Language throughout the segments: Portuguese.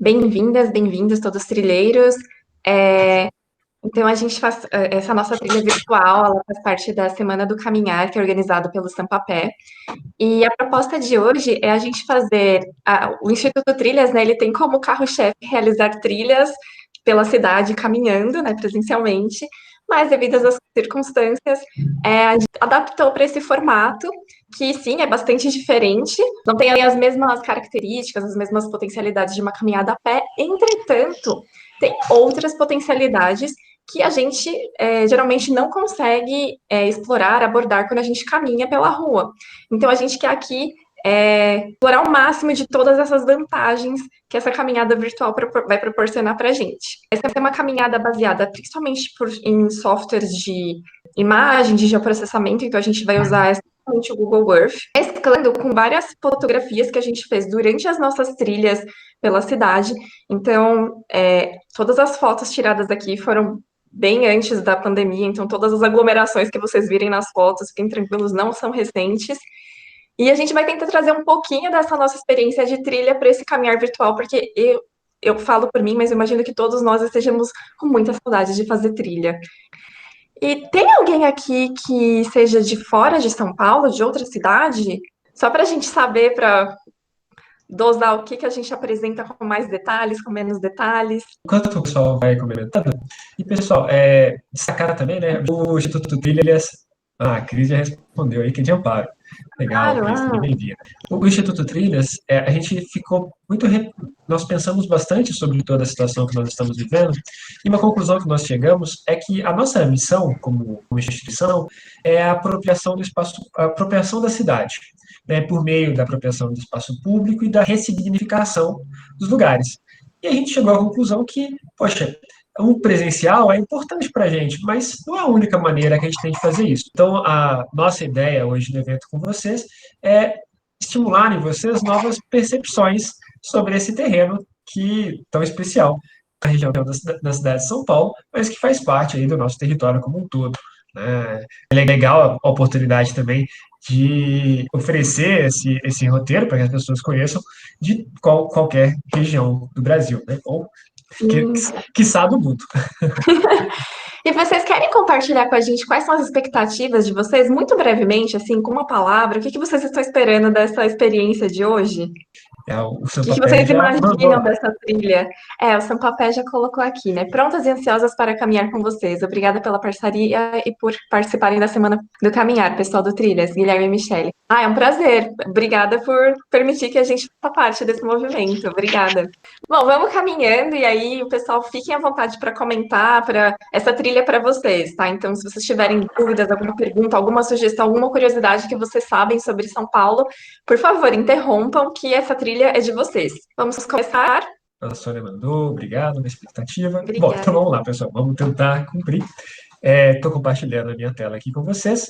Bem-vindas, bem-vindos todos os trilheiros. É, então, a gente faz essa nossa trilha virtual, ela faz parte da Semana do Caminhar, que é organizado pelo Sampapé. E a proposta de hoje é a gente fazer o Instituto Trilhas, né? Ele tem como carro-chefe realizar trilhas pela cidade caminhando, né, presencialmente, mas devido às circunstâncias, a gente adaptou para esse formato, que sim, é bastante diferente, não tem ali as mesmas características, as mesmas potencialidades de uma caminhada a pé, entretanto, tem outras potencialidades que a gente geralmente não consegue explorar, abordar quando a gente caminha pela rua. Então, a gente quer aqui explorar o máximo de todas essas vantagens que essa caminhada virtual vai proporcionar para a gente. Essa é uma caminhada baseada principalmente em softwares de imagem, de geoprocessamento, então a gente vai usar o Google Earth, mesclando com várias fotografias que a gente fez durante as nossas trilhas pela cidade. Então, todas as fotos tiradas aqui foram bem antes da pandemia, então todas as aglomerações que vocês virem nas fotos, fiquem tranquilos, não são recentes. E a gente vai tentar trazer um pouquinho dessa nossa experiência de trilha para esse caminhar virtual, porque eu falo por mim, mas eu imagino que todos nós estejamos com muita saudade de fazer trilha. E tem alguém aqui que seja de fora de São Paulo, de outra cidade? Só para a gente saber, para dosar o que, que a gente apresenta com mais detalhes, com menos detalhes. Enquanto o pessoal vai comentando, e pessoal, destacar também, né, o Instituto Trilhas, a Cris já respondeu aí que é de Amparo. Legal, Claro, Cris, seja bem-vinda. O Instituto Trilhas, a gente ficou muito, nós pensamos bastante sobre toda a situação que nós estamos vivendo, e uma conclusão que nós chegamos é que a nossa missão como instituição é a apropriação do espaço, a apropriação da cidade, né, por meio da apropriação do espaço público e da ressignificação dos lugares. E a gente chegou à conclusão que, poxa, o presencial é importante para a gente, mas não é a única maneira que a gente tem de fazer isso. Então, a nossa ideia hoje no evento com vocês é estimular em vocês novas percepções sobre esse terreno que tão especial na região da cidade de São Paulo, mas que faz parte aí do nosso território como um todo, né? É legal a oportunidade também de oferecer esse roteiro para que as pessoas conheçam de qualquer região do Brasil, né? Ou quiçá do mundo. E vocês querem compartilhar com a gente quais são as expectativas de vocês, muito brevemente, assim, com uma palavra? O que, que vocês estão esperando dessa experiência de hoje? O O seu que, que papel vocês já mandou imaginam lá. dessa trilha? O Sampapé já colocou aqui, né? Prontas e ansiosas para caminhar com vocês. Obrigada pela parceria e por participarem da Semana do Caminhar, pessoal do Trilhas, Guilherme e Michele. É um prazer. Obrigada por permitir que a gente faça parte desse movimento. Obrigada. Bom, vamos caminhando e aí o pessoal fiquem à vontade para comentar para essa trilha para vocês, tá? Então, se vocês tiverem dúvidas, alguma pergunta, alguma sugestão, alguma curiosidade que vocês sabem sobre São Paulo, por favor, interrompam que essa trilha é de vocês. Vamos começar? A Sônia mandou, obrigado, uma expectativa. Bom, então Obrigada. vamos lá, pessoal, vamos tentar cumprir. Estou compartilhando a minha tela aqui com vocês.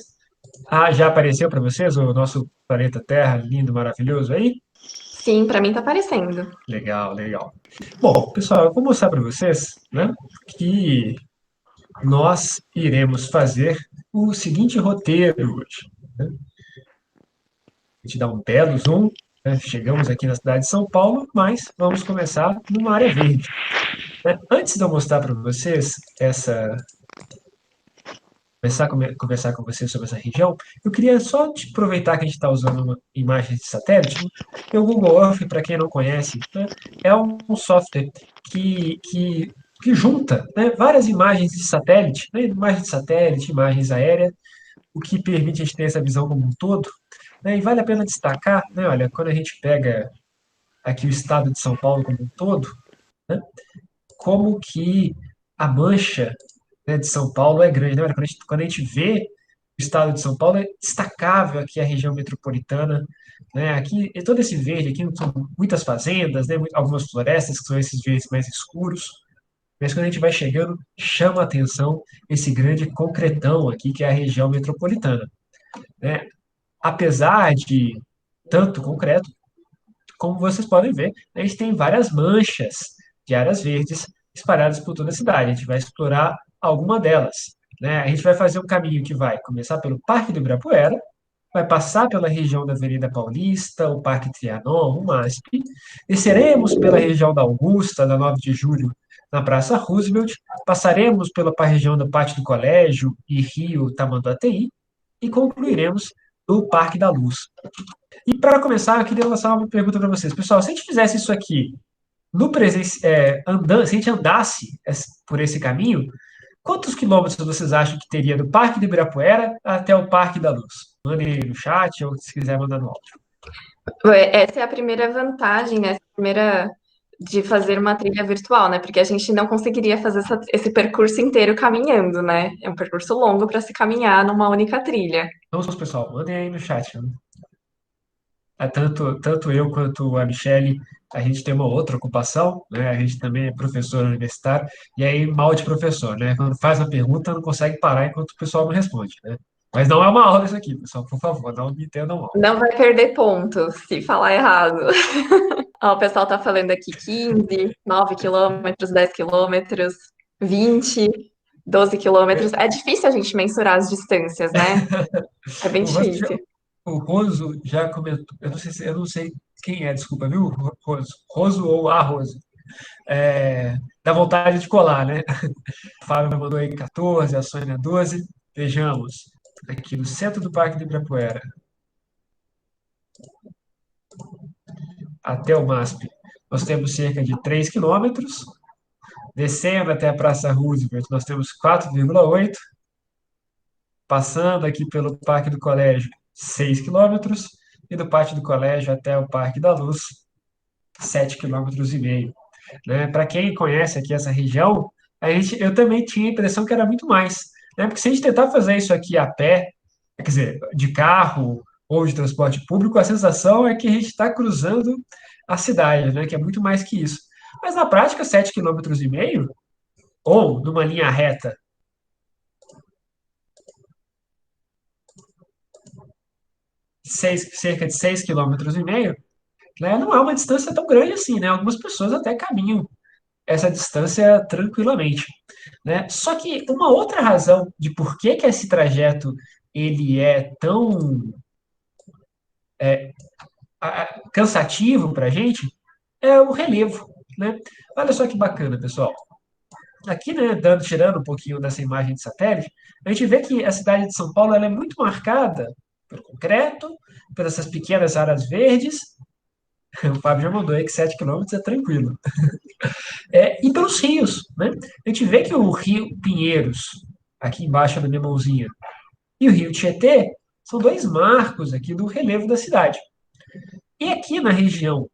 Já apareceu para vocês o nosso planeta Terra, lindo, maravilhoso aí? Sim, para mim tá aparecendo. Legal, legal. Bom, pessoal, eu vou mostrar para vocês, né, que nós iremos fazer o seguinte roteiro hoje, né? A gente dá um belo zoom, né? Chegamos aqui na cidade de São Paulo, mas vamos começar numa área verde, né? Antes de eu mostrar para vocês começar a conversar com vocês sobre essa região, eu queria só aproveitar que a gente está usando uma imagem de satélite, e o Google Earth, para quem não conhece, né, é um software que junta, né, várias imagens de satélite, né, imagens de satélite, imagens aéreas, o que permite a gente ter essa visão como um todo, né, e vale a pena destacar, né, olha, quando a gente pega aqui o estado de São Paulo como um todo, né, como que a mancha, né, de São Paulo é grande. Né? Olha, quando a gente vê o estado de São Paulo, é destacável aqui a região metropolitana. Né? Aqui, e todo esse verde aqui são muitas fazendas, né? Algumas florestas, que são esses verdes mais escuros. Mas quando a gente vai chegando, chama a atenção esse grande concretão aqui, que é a região metropolitana. Né? Apesar de tanto concreto, como vocês podem ver, a gente tem várias manchas de áreas verdes espalhadas por toda a cidade. A gente vai explorar alguma delas. Né? A gente vai fazer um caminho que vai começar pelo Parque do Ibirapuera, vai passar pela região da Avenida Paulista, o Parque Trianon, o MASP, desceremos pela região da Augusta, da 9 de Julho, na Praça Roosevelt, passaremos pela região do Pátio do Colégio e Rio Tamanduateí e concluiremos no Parque da Luz. E para começar, eu queria lançar uma pergunta para vocês. Pessoal, se a gente fizesse isso aqui no andando, se a gente andasse por esse caminho, quantos quilômetros vocês acham que teria do Parque do Ibirapuera até o Parque da Luz? Mandem aí no chat ou se quiser mandar no áudio. Essa é a primeira vantagem, né? A primeira de fazer uma trilha virtual, né? Porque a gente não conseguiria fazer esse percurso inteiro caminhando, né? É um percurso longo para se caminhar numa única trilha. Vamos, pessoal, mandem aí no chat. Né? Tanto eu quanto a Michelle, a gente tem uma outra ocupação, né? A gente também é professor universitário, e aí mal de professor, né? Quando faz uma pergunta, não consegue parar enquanto o pessoal não responde, né? Mas não é uma aula isso aqui, pessoal, por favor, não me entendam mal. Não vai perder pontos se falar errado. Ó, o pessoal tá falando aqui 15, 9 quilômetros, 10 quilômetros, 20, 12 quilômetros. É difícil a gente mensurar as distâncias, né? É bem O Roso já, difícil. o Roso já comentou, eu não sei quem é, desculpa, viu, Roso? Roso ou a Roso? Dá vontade de colar, né? O Fábio mandou aí 14, a Sônia 12. Vejamos, aqui no centro do Parque do Ibirapuera, até o MASP, nós temos cerca de 3 quilômetros. Descendo até a Praça Roosevelt, nós temos 4,8. Passando aqui pelo Parque do Colégio, 6 quilômetros. E do Pátio do Colégio até o Parque da Luz, 7,5 km. Né? Para quem conhece aqui essa região, eu também tinha a impressão que era muito mais. Né? Porque se a gente tentar fazer isso aqui a pé, quer dizer, de carro ou de transporte público, a sensação é que a gente está cruzando a cidade, né? Que é muito mais que isso. Mas na prática, 7,5 km, ou numa linha reta, cerca de 6,5 km, né? Não é uma distância tão grande assim, né? Algumas pessoas até caminham essa distância tranquilamente, né? Só que uma outra razão de por que que esse trajeto ele é tão cansativo para a gente é o relevo, né? Olha só que bacana, pessoal. Aqui, né, tirando um pouquinho dessa imagem de satélite, a gente vê que a cidade de São Paulo ela é muito marcada pelo concreto, pelas essas pequenas áreas verdes. O Fábio já mandou aí que 7 quilômetros é tranquilo. E pelos rios, né? A gente vê que o rio Pinheiros, aqui embaixo na minha mãozinha, e o rio Tietê são dois marcos aqui do relevo da cidade. E aqui na região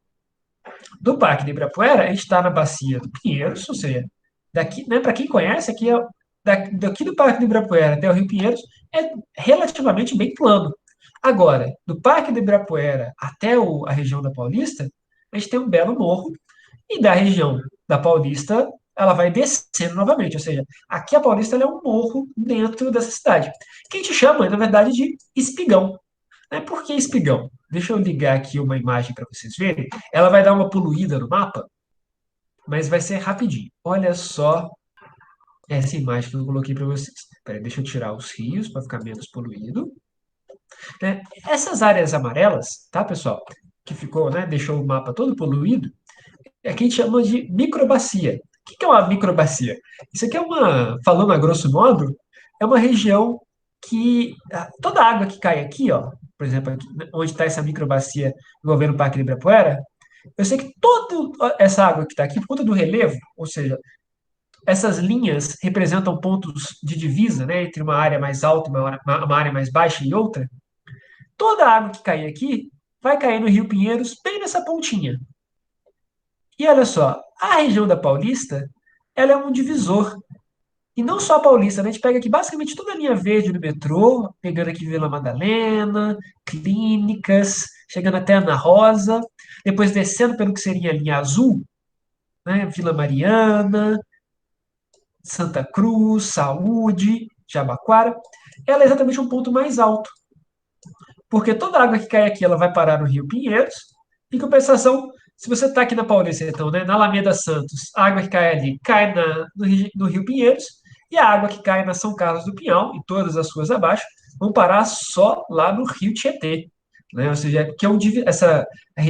do Parque de Ibirapuera, a gente está na bacia do Pinheiros, ou seja, daqui, né, para quem conhece, daqui do Parque de Ibirapuera até o Rio Pinheiros é relativamente bem plano. Agora, do Parque de Ibirapuera até a região da Paulista, a gente tem um belo morro, e da região da Paulista ela vai descendo novamente, ou seja, aqui a Paulista ela é um morro dentro dessa cidade, que a gente chama, na verdade, de espigão. Né? Por que espigão? Deixa eu ligar aqui uma imagem para vocês verem. Ela vai dar uma poluída no mapa, mas vai ser rapidinho. Olha só essa imagem que eu coloquei para vocês. Peraí, deixa eu tirar os rios para ficar menos poluído. Né? Essas áreas amarelas, tá, pessoal? Que ficou, né? Deixou o mapa todo poluído. É que a gente chama de microbacia. O que é uma microbacia? Isso aqui falando a grosso modo, é uma região que toda a água que cai aqui, ó, por exemplo, aqui, onde está essa microbacia envolvendo o Parque de Ibirapuera, eu sei que toda essa água que está aqui, por conta do relevo, ou seja, essas linhas representam pontos de divisa, né, entre uma área mais alta, uma área mais baixa e outra. Toda a água que cai aqui vai cair no Rio Pinheiros, bem nessa pontinha. E olha só, a região da Paulista, ela é um divisor. E não só a Paulista, né? A gente pega aqui basicamente toda a linha verde do metrô, pegando aqui Vila Madalena, Clínicas, chegando até Ana Rosa, depois descendo pelo que seria a linha azul, né? Vila Mariana, Santa Cruz, Saúde, Jabaquara. Ela é exatamente um ponto mais alto, porque toda a água que cai aqui ela vai parar no Rio Pinheiros. Em compensação, se você está aqui na Paulista, então, né, na Alameda Santos, a água que cai ali cai no Rio Pinheiros, e a água que cai na São Carlos do Pinhal, e todas as suas abaixo, vão parar só lá no Rio Tietê, né? Ou seja, que é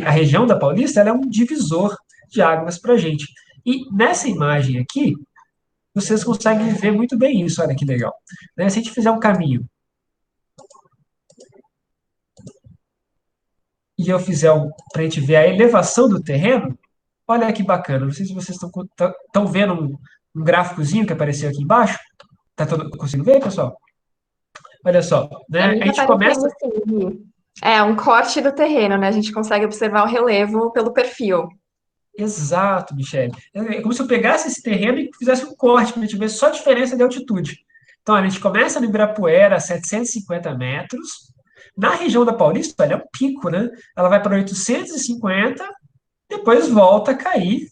a região da Paulista, ela é um divisor de águas para a gente. E nessa imagem aqui, vocês conseguem ver muito bem isso, olha que legal. Né? Se a gente fizer um caminho e eu fizer para a gente ver a elevação do terreno, olha que bacana. Não sei se vocês estão vendo um gráficozinho que apareceu aqui embaixo. Conseguindo ver, pessoal? Olha só, Pra né? mim A tá gente começa. parecendo assim. É um corte do terreno, né? A gente consegue observar o relevo pelo perfil. Exato, Michele. É como se eu pegasse esse terreno e fizesse um corte para a gente ver só a diferença de altitude. Então, a gente começa no Ibirapuera, a 750 metros. Na região da Paulista, olha, é um pico, né? Ela vai para 850, depois volta a cair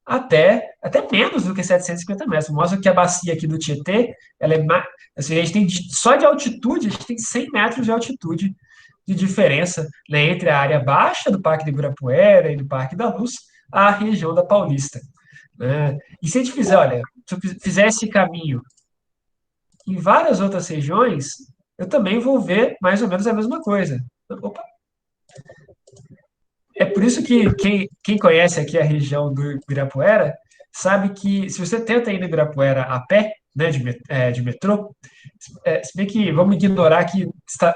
até menos do que 750 metros. Mostra que a bacia aqui do Tietê, ela é mais, assim, a gente tem só de altitude, a gente tem 100 metros de altitude de diferença, né, entre a área baixa do Parque do Ibirapuera e do Parque da Luz, à região da Paulista. Né? E se a gente fizer, olha, se eu fizer esse caminho em várias outras regiões, eu também vou ver mais ou menos a mesma coisa. Opa. É por isso que quem conhece aqui a região do Ibirapuera sabe que se você tenta ir no Ibirapuera a pé, né, de metrô, se bem que vamos ignorar que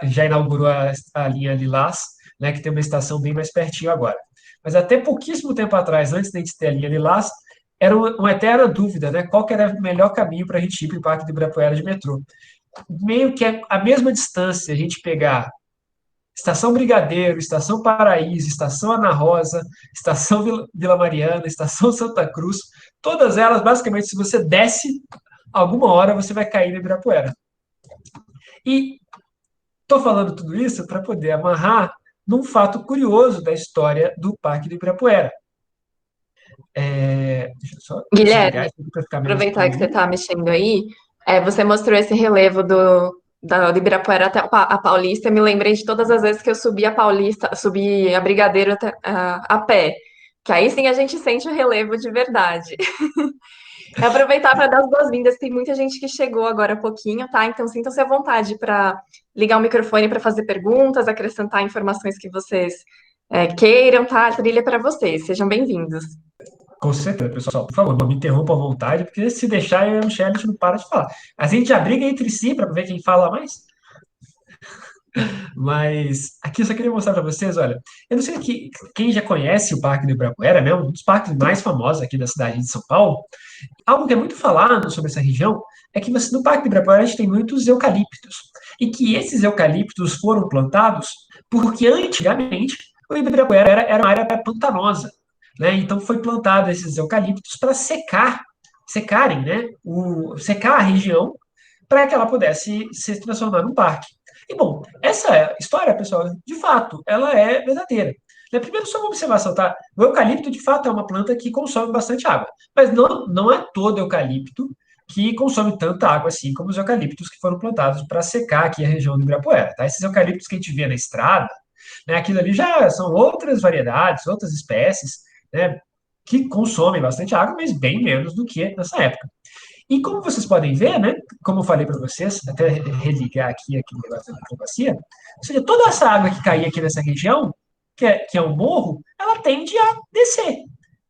já inaugurou a linha Lilás, né, que tem uma estação bem mais pertinho agora. Mas até pouquíssimo tempo atrás, antes de a gente ter a linha Lilás, era uma eterna dúvida, né, qual que era o melhor caminho para a gente ir para o Parque do Ibirapuera de metrô. Meio que a mesma distância, a gente pegar Estação Brigadeiro, Estação Paraíso, Estação Ana Rosa, Estação Vila Mariana, Estação Santa Cruz, todas elas, basicamente, se você desce, alguma hora você vai cair no Ibirapuera. E estou falando tudo isso para poder amarrar num fato curioso da história do Parque do Ibirapuera. Deixa eu só desligar Guilherme, isso aqui para ficar menos aproveitar que você barulho. está mexendo aí, você mostrou esse relevo do Ibirapuera até a Paulista. Eu me lembrei de todas as vezes que eu subi a Paulista, subi a Brigadeiro a pé. Que aí sim a gente sente o relevo de verdade. É aproveitar para dar as boas-vindas. Tem muita gente que chegou agora há pouquinho, tá? Então sintam-se à vontade para ligar o microfone para fazer perguntas, acrescentar informações que vocês queiram, tá? A trilha é para vocês. Sejam bem-vindos. Com certeza, pessoal. Por favor, não me interrompa à vontade, porque se deixar, eu e a Michelle, a gente não para de falar. A gente já briga entre si para ver quem fala mais. Mas aqui eu só queria mostrar para vocês, olha, eu não sei quem já conhece o Parque do Ibirapuera, né, um dos parques mais famosos aqui da cidade de São Paulo. Algo que é muito falado sobre essa região é que no Parque do Ibirapuera a gente tem muitos eucaliptos. E que esses eucaliptos foram plantados porque antigamente o Ibirapuera era uma área pantanosa. Né? Então foi plantado esses eucaliptos para secarem, né? Secar a região para que ela pudesse se transformar num parque. E, bom, essa história, pessoal, de fato, ela é verdadeira. Primeiro, só uma observação, tá? O eucalipto, de fato, é uma planta que consome bastante água, mas não é todo eucalipto que consome tanta água assim como os eucaliptos que foram plantados para secar aqui a região do Ibirapuera, tá? Esses eucaliptos que a gente vê na estrada, né, aquilo ali já são outras variedades, outras espécies, né, que consomem bastante água, mas bem menos do que nessa época. E como vocês podem ver, né, como eu falei para vocês, até religar aqui aquele negócio da diplomacia, ou seja, toda essa água que caía aqui nessa região, que é um morro, ela tende a descer.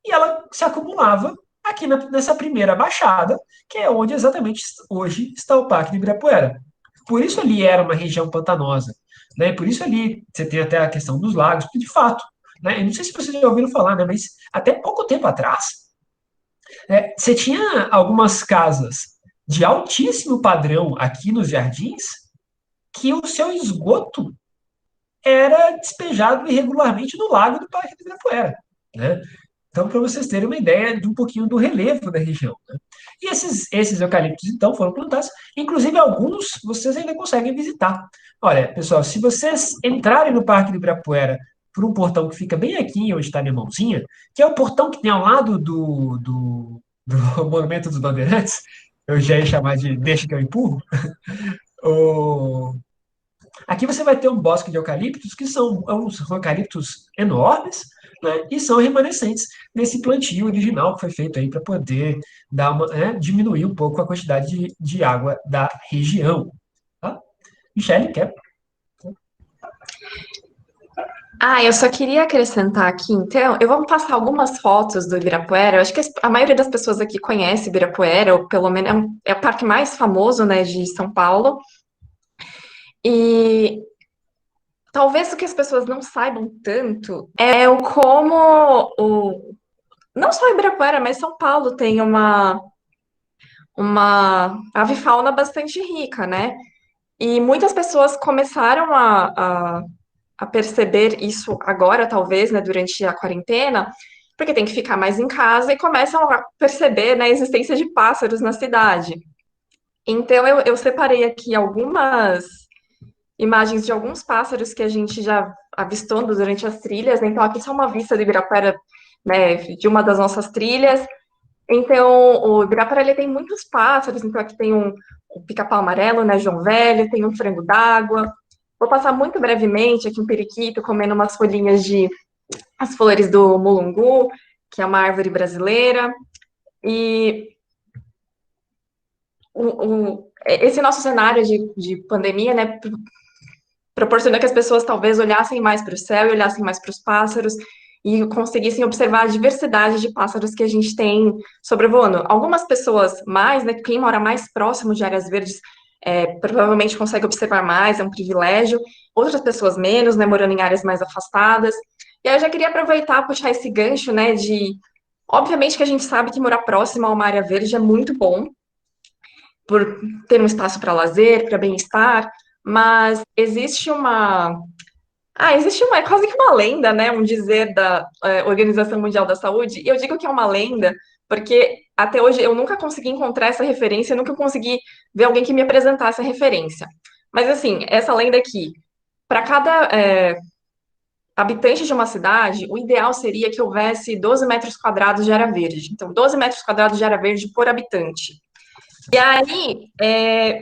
E ela se acumulava aqui nessa primeira baixada, que é onde exatamente hoje está o Parque de Ibirapuera. Por isso ali era uma região pantanosa. Né? Por isso ali você tem até a questão dos lagos, porque de fato, né, eu não sei se vocês já ouviram falar, né, mas até pouco tempo atrás, você tinha algumas casas de altíssimo padrão aqui nos jardins que o seu esgoto era despejado irregularmente no lago do Parque do Ibirapuera, né? Então, para vocês terem uma ideia de um pouquinho do relevo da região. Né? E esses eucaliptos, então, foram plantados. Inclusive, alguns vocês ainda conseguem visitar. Olha, pessoal, se vocês entrarem no Parque do Ibirapuera por um portão que fica bem aqui, onde está a minha mãozinha, que é o portão que tem ao lado do Monumento dos Bandeirantes, eu já ia chamar de Deixa que eu empurro, o, aqui você vai ter um bosque de eucaliptos, que são uns eucaliptos enormes, né, e são remanescentes desse plantio original que foi feito aí para poder diminuir um pouco a quantidade de água da região. Tá? Michele, quer? Ah, eu só queria acrescentar aqui, então, eu vou passar algumas fotos do Ibirapuera. Eu acho que a maioria das pessoas aqui conhece Ibirapuera, ou pelo menos é o parque mais famoso, né, de São Paulo. E talvez o que as pessoas não saibam tanto é o como não só Ibirapuera, mas São Paulo tem uma avifauna bastante rica, né? E muitas pessoas começaram a perceber isso agora, talvez, né, durante a quarentena, porque tem que ficar mais em casa e começam a perceber, né, a existência de pássaros na cidade. Então, eu separei aqui algumas imagens de alguns pássaros que a gente já avistou durante as trilhas, né? Então, aqui só uma vista do Ibirapuera, né, de uma das nossas trilhas. Então, o Ibirapuera, ele tem muitos pássaros, então aqui tem o pica-pau amarelo, né, João Velho, tem um frango d'água. Vou passar muito brevemente aqui um periquito comendo umas folhinhas de as flores do mulungu, que é uma árvore brasileira. E esse nosso cenário de pandemia, né, proporcionou que as pessoas talvez olhassem mais para o céu e olhassem mais para os pássaros e conseguissem observar a diversidade de pássaros que a gente tem sobrevoando. Algumas pessoas mais, né, quem mora mais próximo de áreas verdes, provavelmente consegue observar mais, é um privilégio. Outras pessoas menos, né, morando em áreas mais afastadas. E aí eu já queria aproveitar, puxar esse gancho, né, de... Obviamente que a gente sabe que morar próximo a uma área verde é muito bom, por ter um espaço para lazer, para bem-estar, mas é quase que uma lenda, né? Um dizer da Organização Mundial da Saúde. E eu digo que é uma lenda porque até hoje eu nunca consegui encontrar essa referência, eu nunca consegui ver alguém que me apresentasse a referência. Mas assim, essa lenda aqui, para cada habitante de uma cidade, o ideal seria que houvesse 12 metros quadrados de área verde. Então, 12 metros quadrados de área verde por habitante. E aí,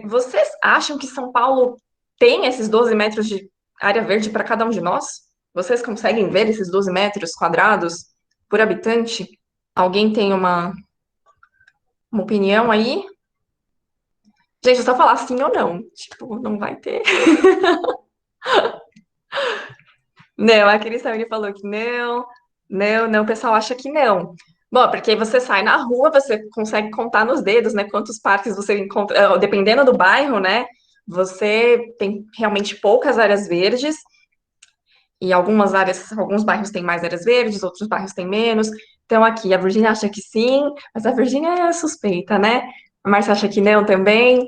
vocês acham que São Paulo tem esses 12 metros de área verde para cada um de nós? Vocês conseguem ver esses 12 metros quadrados por habitante? Alguém tem uma opinião aí? Gente, é só falar sim ou não. Tipo, não vai ter. Não, a Cristina falou que não. Não, não, o pessoal acha que não. Bom, porque aí você sai na rua, você consegue contar nos dedos, né? Quantos parques você encontra, dependendo do bairro, né? Você tem realmente poucas áreas verdes, e algumas áreas, alguns bairros têm mais áreas verdes, outros bairros têm menos. Então, aqui, a Virgínia acha que sim, mas a Virgínia é suspeita, né? A Márcia acha que não também.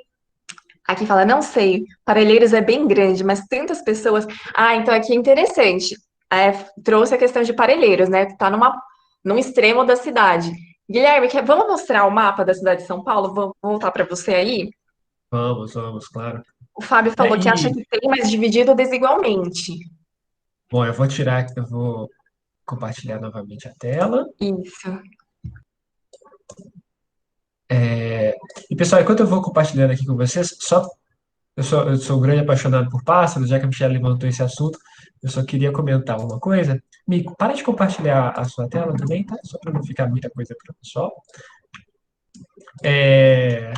Aqui fala, não sei, Parelheiros é bem grande, mas tantas pessoas. Ah, então aqui é interessante. Trouxe a questão de Parelheiros, né? Tá num extremo da cidade. Guilherme, vamos mostrar o mapa da cidade de São Paulo? Vou voltar para você aí. Vamos, vamos, claro. O Fábio É, falou que acha que tem, mas dividido desigualmente. bom, eu vou compartilhar novamente a tela. Isso. E pessoal, enquanto eu vou compartilhando aqui com vocês, eu sou um grande apaixonado por pássaros, já que a Michelle levantou esse assunto, eu só queria comentar uma coisa. Mico, para de compartilhar a sua tela também, tá? Só para não ficar muita coisa para o pessoal. É,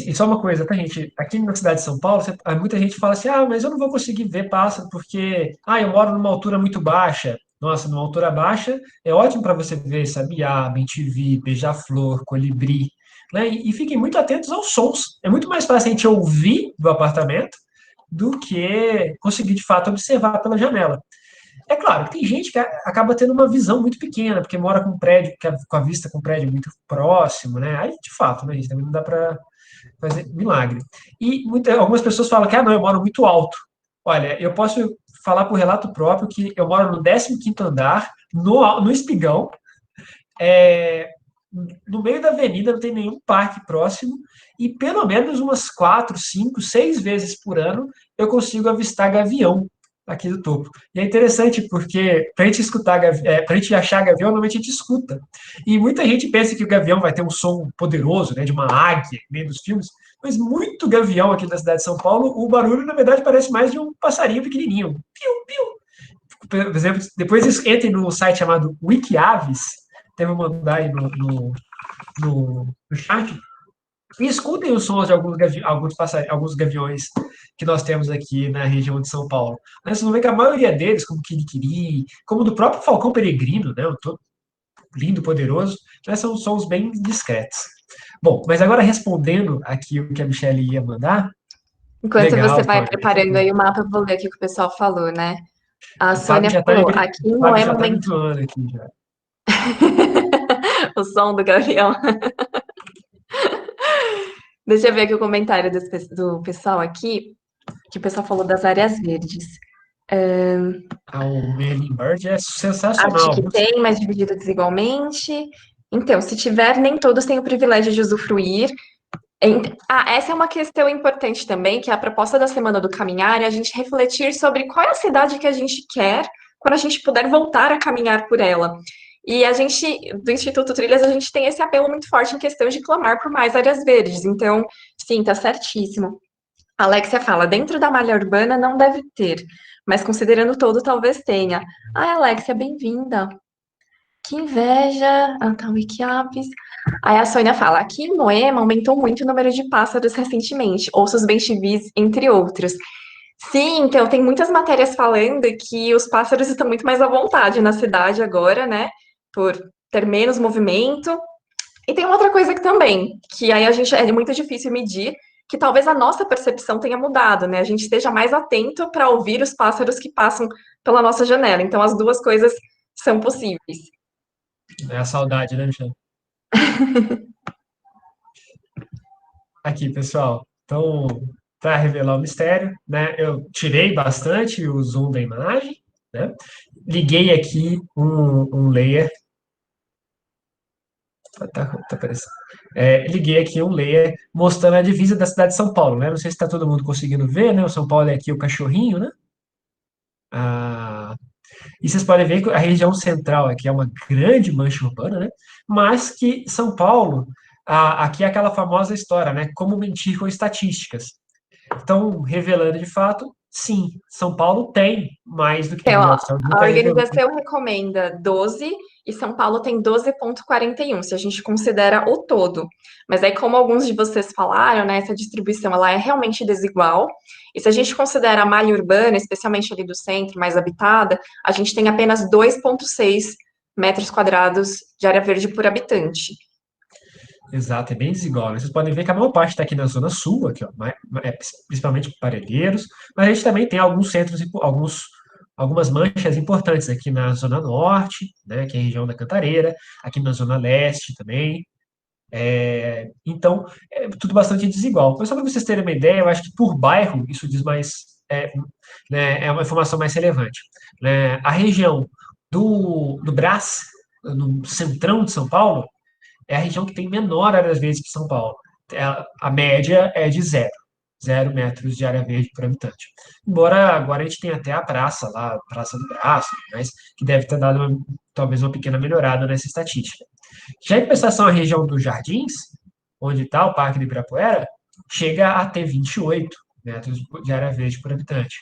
e só uma coisa, tá, gente? Aqui na cidade de São Paulo, muita gente fala assim: ah, mas eu não vou conseguir ver pássaro porque, eu moro numa altura muito baixa. Nossa, numa altura baixa é ótimo para você ver sabiá, bem-te-vi, beija-flor, colibri, né? E fiquem muito atentos aos sons. É muito mais fácil a gente ouvir do apartamento do que conseguir de fato observar pela janela. É claro, tem gente que acaba tendo uma visão muito pequena, porque mora com um prédio, com a vista com um prédio muito próximo, né? Aí, de fato, né, gente, também não dá para fazer milagre. E algumas pessoas falam que, não, eu moro muito alto. Olha, eu posso falar por relato próprio que eu moro no 15º andar, no Espigão, é, no meio da avenida, não tem nenhum parque próximo, e pelo menos umas 4, 5, 6 vezes por ano eu consigo avistar gavião aqui do topo. E é interessante porque para a gente escutar, para a gente achar gavião, normalmente a gente escuta. E muita gente pensa que o gavião vai ter um som poderoso, né, de uma águia, meio dos filmes, mas muito gavião aqui na cidade de São Paulo, o barulho, na verdade, parece mais de um passarinho pequenininho. Piu, piu. Por exemplo, depois entrem no site chamado Wikiaves, até vou mandar aí no chat, E escutem os sons de alguns gaviões que nós temos aqui na região de São Paulo. Mas vocês vão ver que a maioria deles, como Quiriquiri, como do próprio Falcão Peregrino, né, lindo, poderoso, né, são sons bem discretos. Bom, mas agora respondendo aqui o que a Michelle ia mandar, Enquanto você legal, vai Tony. preparando aí o mapa, eu vou ler aqui o que o pessoal falou, né? A O Fábio Sônia já está falou, aqui em o Fábio já Moema tá me aumentou zoando aqui já. o som do gavião. Deixa eu ver aqui o comentário do pessoal aqui, que o pessoal falou das áreas verdes. Ah, o Merlin Bird é Acho sensacional. que tem, mas dividido desigualmente. Então, se tiver, nem todos têm o privilégio de usufruir. Essa é uma questão importante também, que é a proposta da Semana do Caminhar é a gente refletir sobre qual é a cidade que a gente quer quando a gente puder voltar a caminhar por ela. E a gente, do Instituto Trilhas, a gente tem esse apelo muito forte em questão de clamar por mais áreas verdes. Então, sim, tá certíssimo. A Alexia fala, dentro da malha urbana não deve ter, mas considerando todo, talvez tenha. Ai, Alexia, bem-vinda. Que inveja. Ah, tá, Wikiapes. Aí a Sônia fala, aqui em Moema aumentou muito o número de pássaros recentemente, ossos bem-chivis, entre outros. Sim, então tem muitas matérias falando que os pássaros estão muito mais à vontade na cidade agora, né? Por ter menos movimento. E tem uma outra coisa que também, que aí a gente é muito difícil medir, que talvez a nossa percepção tenha mudado, né? A gente esteja mais atento para ouvir os pássaros que passam pela nossa janela. Então as duas coisas são possíveis. É a saudade, né, Michelle? Aqui, pessoal. Então, para revelar o mistério, né, eu tirei bastante o zoom da imagem, né? Liguei aqui um layer. Tá aparecendo. Liguei aqui um layer mostrando a divisa da cidade de São Paulo, né? Não sei se está todo mundo conseguindo ver, né? O São Paulo é aqui o cachorrinho, né? Ah, e vocês podem ver que a região central aqui é uma grande mancha urbana, né? Mas que São Paulo, aqui é aquela famosa história, né? Como mentir com estatísticas. Então, revelando de fato, sim, São Paulo tem mais do que a Então, ó, União a está revelando. organização recomenda 12 e São Paulo tem 12,41, se a gente considera o todo. Mas aí, como alguns de vocês falaram, né, essa distribuição ela é realmente desigual. E se a gente considera a malha urbana, especialmente ali do centro, mais habitada, a gente tem apenas 2,6 metros quadrados de área verde por habitante. Exato, é bem desigual, né? Vocês podem ver que a maior parte está aqui na Zona Sul, aqui, ó, principalmente Parelheiros, mas a gente também tem alguns centros, algumas manchas importantes aqui na Zona Norte, né, que é a região da Cantareira, aqui na Zona Leste também. Então, é tudo bastante desigual. Mas só para vocês terem uma ideia, eu acho que por bairro isso diz mais, né, é uma informação mais relevante. Né? A região do Brás, no centrão de São Paulo, é a região que tem menor áreas verdes que São Paulo. A média é de zero metros de área verde por habitante. Embora agora a gente tenha até a praça lá, a Praça do Braço, mas que deve ter dado talvez uma pequena melhorada nessa estatística. Já em compensação, a região dos Jardins, onde está o Parque do Ibirapuera, chega a ter 28 metros de área verde por habitante.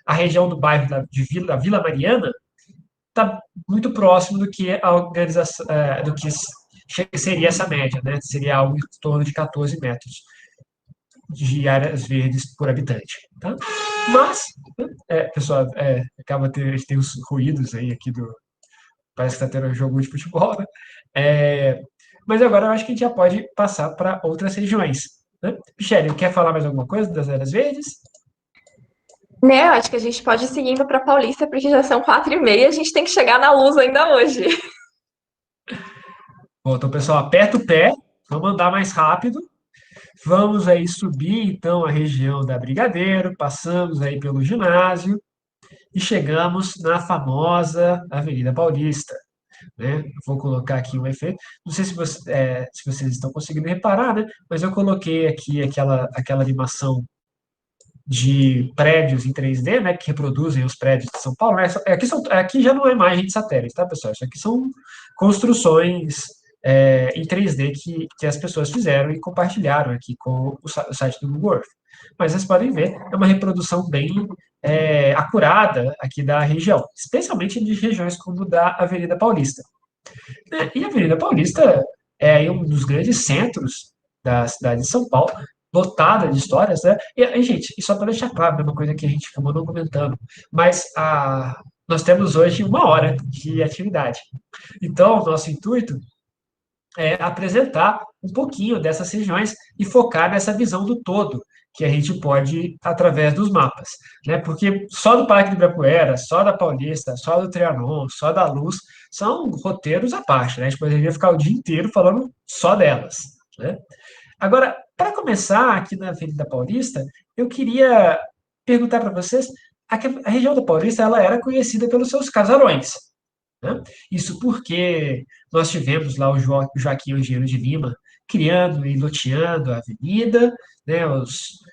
A região do bairro da Vila Mariana está muito próximo do que a organização, do que seria essa média, né? Seria algo em torno de 14 metros de áreas verdes por habitante, tá? Mas, pessoal, acaba tem os ruídos aí aqui parece que está tendo um jogo de futebol, né? Mas agora eu acho que a gente já pode passar para outras regiões, né? Michele, quer falar mais alguma coisa das áreas verdes? Né, eu acho que a gente pode ir seguindo para Paulista, porque já são 4h30, a gente tem que chegar na luz ainda hoje. Bom, então, pessoal, aperta o pé, vamos andar mais rápido. Vamos aí subir, então, a região da Brigadeiro, passamos aí pelo ginásio e chegamos na famosa Avenida Paulista, né? Vou colocar aqui um efeito. Não sei se vocês estão conseguindo reparar, né? Mas eu coloquei aqui aquela animação de prédios em 3D, né? Que reproduzem os prédios de São Paulo. Aqui já não é imagem de satélite, tá, pessoal? Isso aqui são construções em 3D que as pessoas fizeram e compartilharam aqui com o site do Google Earth. Mas vocês podem ver, é uma reprodução bem acurada aqui da região, especialmente de regiões como da Avenida Paulista. E a Avenida Paulista é aí um dos grandes centros da cidade de São Paulo, lotada de histórias, né? Gente, e só para deixar claro, né, uma coisa que a gente acabou não comentando, mas nós temos hoje 1 hora de atividade. Então, nosso intuito apresentar um pouquinho dessas regiões e focar nessa visão do todo que a gente pode através dos mapas, né? Porque só do Parque do Ibirapuera, só da Paulista, só do Trianon, só da Luz, são roteiros à parte, né? A gente poderia ficar o dia inteiro falando só delas, né? Agora, para começar aqui na Avenida Paulista, eu queria perguntar para vocês, a região da Paulista ela era conhecida pelos seus casarões, né? Isso porque nós tivemos lá o Joaquim Eugênio de Lima criando e loteando a avenida, né?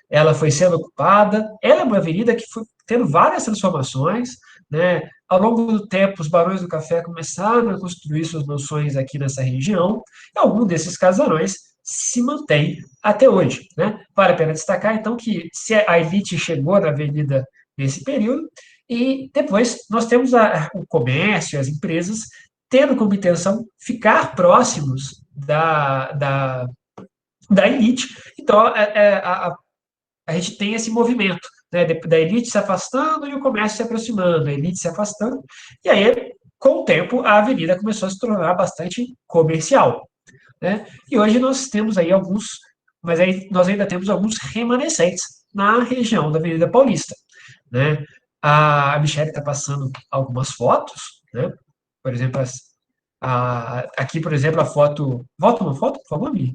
Ela foi sendo ocupada. Ela é uma avenida que foi tendo várias transformações, né? Ao longo do tempo, os Barões do Café começaram a construir suas mansões aqui nessa região, e algum desses casarões se mantém até hoje, né? Vale a pena destacar, então, que se a elite chegou na avenida nesse período, e depois nós temos o comércio, as empresas, tendo como intenção ficar próximos da elite. Então, a gente tem esse movimento, né, da elite se afastando e o comércio se aproximando, a elite se afastando, e aí, com o tempo, a avenida começou a se tornar bastante comercial, né? E hoje nós temos aí alguns, mas aí nós ainda temos alguns remanescentes na região da Avenida Paulista, né? A Michelle está passando algumas fotos, né? Por exemplo, aqui, por exemplo, a foto. Volta uma foto, por favor, Mi.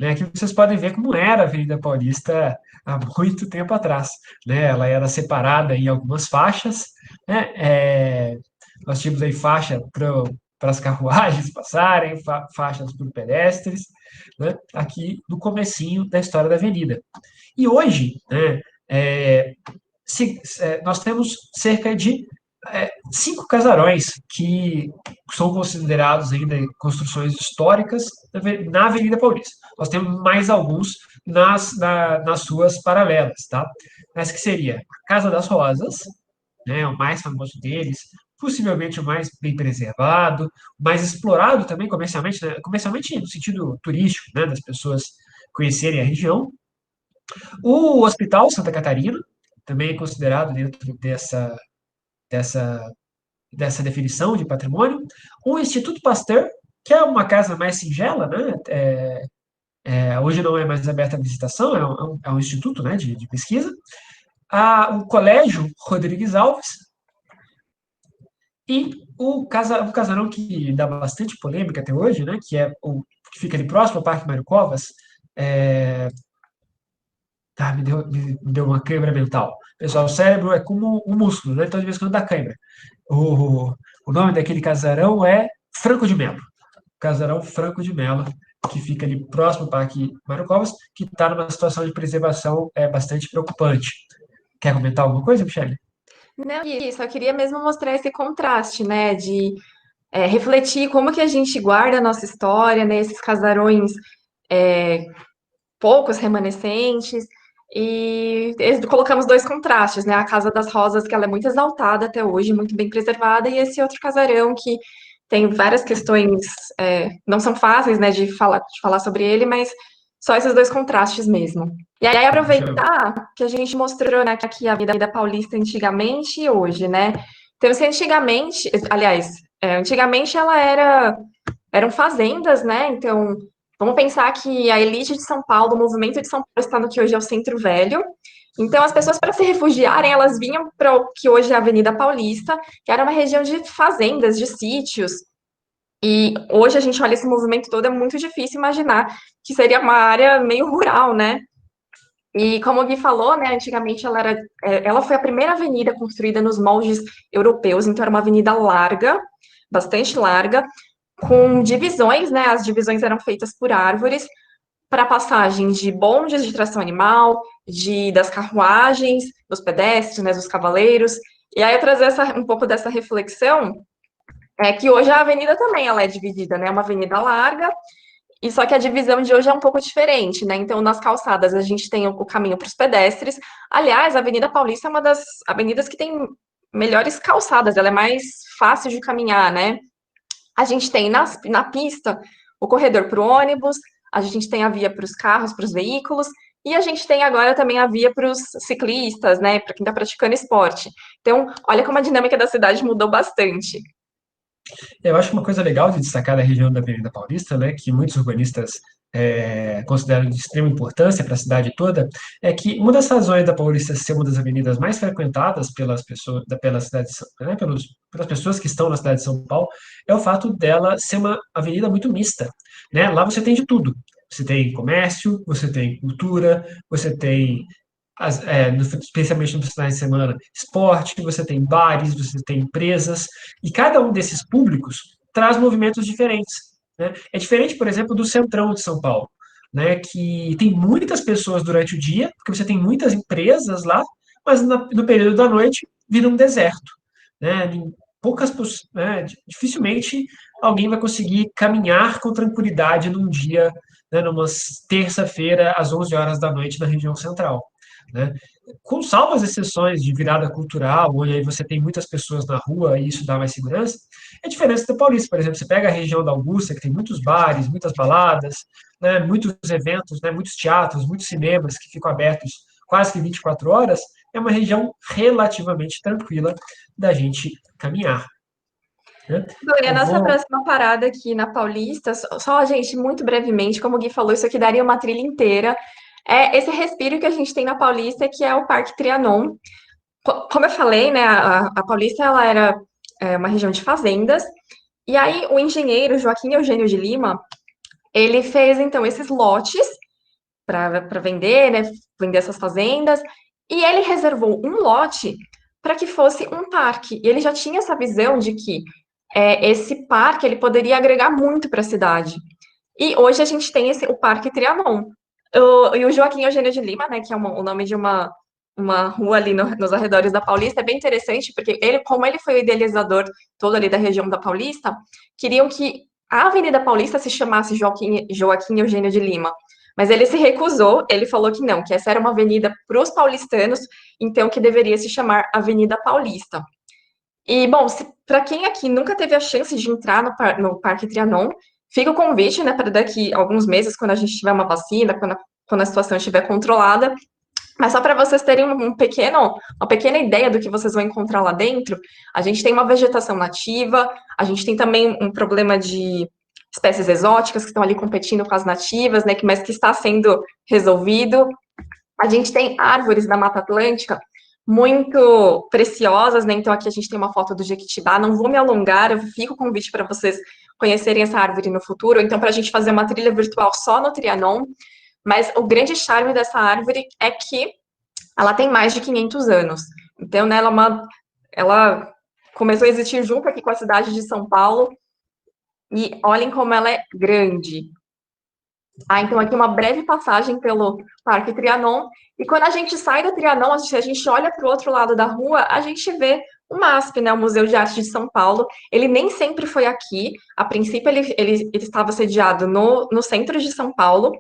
Né? Aqui vocês podem ver como era a Avenida Paulista há muito tempo atrás, né? Ela era separada em algumas faixas, né? Nós tínhamos aí faixa para as carruagens passarem, faixas para os pedestres, né? Aqui no comecinho da história da avenida. E hoje, né, nós temos cerca de 5 casarões que são considerados ainda construções históricas na Avenida Paulista. Nós temos mais alguns nas suas paralelas, tá? Mas que seria a Casa das Rosas, né, o mais famoso deles, possivelmente o mais bem preservado, o mais explorado também comercialmente, né, comercialmente no sentido turístico, né, das pessoas conhecerem a região. O Hospital Santa Catarina, também é considerado dentro dessa, dessa definição de patrimônio. O Instituto Pasteur, que é uma casa mais singela, né? Hoje não é mais aberta à visitação, é um instituto, né, de pesquisa. O Colégio Rodrigues Alves e o casarão que dá bastante polêmica até hoje, né, que é o que fica ali próximo ao Parque Mário Covas. Me deu uma câimbra mental. Pessoal, o cérebro é como um músculo, né? Então, de vez em quando dá câimbra. O, o nome daquele casarão é Franco de Melo. Casarão Franco de Melo, que fica ali próximo ao Parque Mário Covas, que está numa situação de preservação bastante preocupante. Quer comentar alguma coisa, Michele? Não, isso, eu queria mesmo mostrar esse contraste, né, de refletir como que a gente guarda a nossa história, né, esses casarões poucos remanescentes, e colocamos dois contrastes, né, a Casa das Rosas, que ela é muito exaltada até hoje, muito bem preservada, e esse outro casarão que tem várias questões, não são fáceis, né, de falar sobre ele, mas só esses dois contrastes mesmo. E aí, aproveitar que a gente mostrou, né, aqui a vida paulista antigamente e hoje, né? Então, se antigamente, aliás, antigamente eram fazendas, né? Então, vamos pensar que a elite de São Paulo, o movimento de São Paulo está no que hoje é o Centro Velho. Então, as pessoas, para se refugiarem, elas vinham para o que hoje é a Avenida Paulista, que era uma região de fazendas, de sítios. E hoje a gente olha esse movimento todo, é muito difícil imaginar que seria uma área meio rural, né? E como o Gui falou, né, antigamente ela foi a primeira avenida construída nos moldes europeus, então era uma avenida larga, bastante larga, com divisões, né? As divisões eram feitas por árvores para passagem de bondes de tração animal, das carruagens, dos pedestres, né, dos cavaleiros. E aí eu trazer um pouco dessa reflexão que hoje a avenida também ela é dividida, né? É uma avenida larga, e só que a divisão de hoje é um pouco diferente, né? Então, nas calçadas, a gente tem o caminho para os pedestres. Aliás, a Avenida Paulista é uma das avenidas que tem melhores calçadas, ela é mais fácil de caminhar, né? A gente tem na pista o corredor para o ônibus, a gente tem a via para os carros, para os veículos, e a gente tem agora também a via para os ciclistas, né, para quem está praticando esporte. Então, olha como a dinâmica da cidade mudou bastante. Eu acho que uma coisa legal de destacar da região da Avenida Paulista, né, que muitos urbanistas consideram de extrema importância para a cidade toda, é que uma das razões da Paulista ser uma das avenidas mais frequentadas pelas pessoas, pela cidade, né, pelas pessoas que estão na cidade de São Paulo, é o fato dela ser uma avenida muito mista, né? Lá você tem de tudo. Você tem comércio, você tem cultura, você tem especialmente nos finais de semana, esporte, você tem bares, você tem empresas, e cada um desses públicos traz movimentos diferentes. Né? É diferente, por exemplo, do centrão de São Paulo, né, que tem muitas pessoas durante o dia, porque você tem muitas empresas lá, mas no período da noite vira um deserto. Né? Poucas, né, dificilmente alguém vai conseguir caminhar com tranquilidade num dia, né, numa terça-feira, às 11 horas da noite, na região central. Né? Com salvas exceções de virada cultural, onde aí você tem muitas pessoas na rua e isso dá mais segurança, é diferente da Paulista, por exemplo, você pega a região da Augusta, que tem muitos bares, muitas baladas, né, muitos eventos, né, muitos teatros, muitos cinemas que ficam abertos quase que 24 horas, é uma região relativamente tranquila da gente caminhar. Né? Bom, e a Eu nossa vou. próxima parada aqui na Paulista, só, gente, muito brevemente, como o Gui falou, isso aqui daria uma trilha inteira. É esse respiro que a gente tem na Paulista, que é o Parque Trianon. Como eu falei, né, a Paulista ela era uma região de fazendas, e aí o engenheiro Joaquim Eugênio de Lima, ele fez então esses lotes para vender, né, vender essas fazendas, e ele reservou um lote para que fosse um parque. E ele já tinha essa visão de que esse parque ele poderia agregar muito para a cidade. E hoje a gente tem o Parque Trianon. E o Joaquim Eugênio de Lima, né, que é o nome de uma rua ali nos arredores da Paulista, é bem interessante, porque ele, como ele foi o idealizador todo ali da região da Paulista, queriam que a Avenida Paulista se chamasse Joaquim Eugênio de Lima. Mas ele se recusou, ele falou que não, que essa era uma avenida para os paulistanos, então que deveria se chamar Avenida Paulista. E, bom, para quem aqui nunca teve a chance de entrar no Parque Trianon, fica o convite, né, para daqui a alguns meses, quando a gente tiver uma vacina, quando a situação estiver controlada. Mas só para vocês terem uma pequena ideia do que vocês vão encontrar lá dentro, a gente tem uma vegetação nativa, a gente tem também um problema de espécies exóticas que estão ali competindo com as nativas, né, mas que está sendo resolvido. A gente tem árvores da Mata Atlântica muito preciosas, né? Então aqui a gente tem uma foto do Jequitibá. Não vou me alongar, eu fico o convite para vocês conhecerem essa árvore no futuro, ou então para a gente fazer uma trilha virtual só no Trianon. Mas o grande charme dessa árvore é que ela tem mais de 500 anos. Então, né, ela começou a existir junto aqui com a cidade de São Paulo. E olhem como ela é grande. Então aqui uma breve passagem pelo Parque Trianon. E quando a gente sai do Trianon, se a gente olha para o outro lado da rua, a gente vê o MASP, né, o Museu de Arte de São Paulo. Ele nem sempre foi aqui. A princípio, ele estava sediado no centro de São Paulo.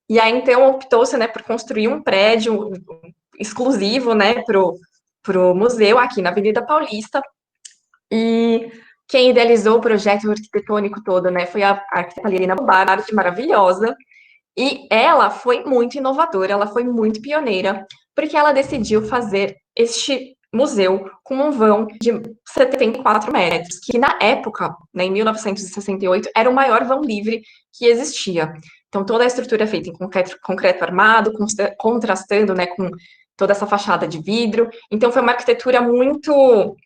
E aí, então, optou-se, né, por construir um prédio exclusivo, né, para o museu aqui na Avenida Paulista. E quem idealizou o projeto arquitetônico todo, né, foi a arquiteta Lina Bardi, maravilhosa. E ela foi muito inovadora, ela foi muito pioneira, porque ela decidiu fazer este museu com um vão de 74 metros, que na época, né, em 1968, era o maior vão livre que existia. Então, toda a estrutura é feita em concreto armado, contrastando, né, com toda essa fachada de vidro. Então, foi uma arquitetura muito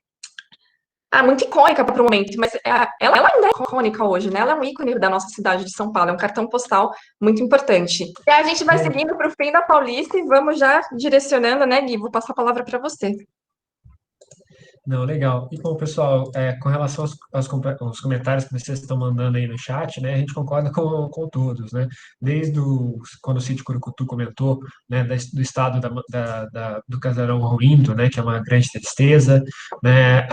icônica para o momento, mas ela ainda é icônica hoje, né? Ela é um ícone da nossa cidade de São Paulo, é um cartão postal muito importante. E a gente vai seguindo para o fim da Paulista e vamos já direcionando, né, Gui? Vou passar a palavra para você. Não, legal. E bom, pessoal, com relação aos comentários que vocês estão mandando aí no chat, né, a gente concorda com todos, né? Desde quando o Cid Curucutu comentou, né, do estado do casarão ruindo, né, que é uma grande tristeza, né,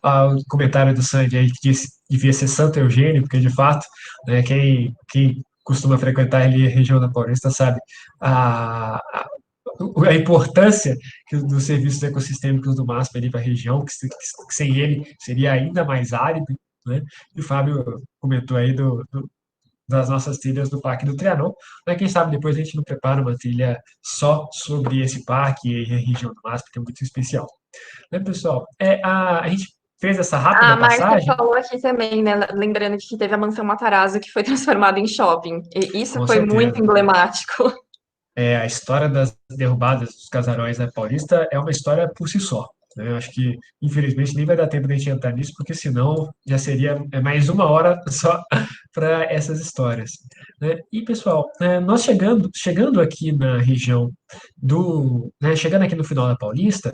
o comentário do Sandy aí que disse que devia ser Santo Eugênio, porque de fato, né, quem costuma frequentar ali a região da Paulista sabe a importância dos serviços ecossistêmicos do MASP ali para a região, que sem ele seria ainda mais árido, né? E o Fábio comentou aí das nossas trilhas do Parque do Trianon. Né? Quem sabe depois a gente não prepara uma trilha só sobre esse parque e a região do MASP, que é muito especial. Né, pessoal? A gente fez essa rápida A Márcia passagem, falou aqui também, né? Lembrando que teve a Mansão Matarazzo que foi transformada em shopping. E isso com foi muito certeza. emblemático. A história das derrubadas dos casarões na Paulista é uma história por si só. Né? Eu acho que, infelizmente, nem vai dar tempo de a gente entrar nisso, porque senão já seria mais uma hora só para essas histórias. Né? E, pessoal, nós chegando aqui na região chegando aqui no final da Paulista,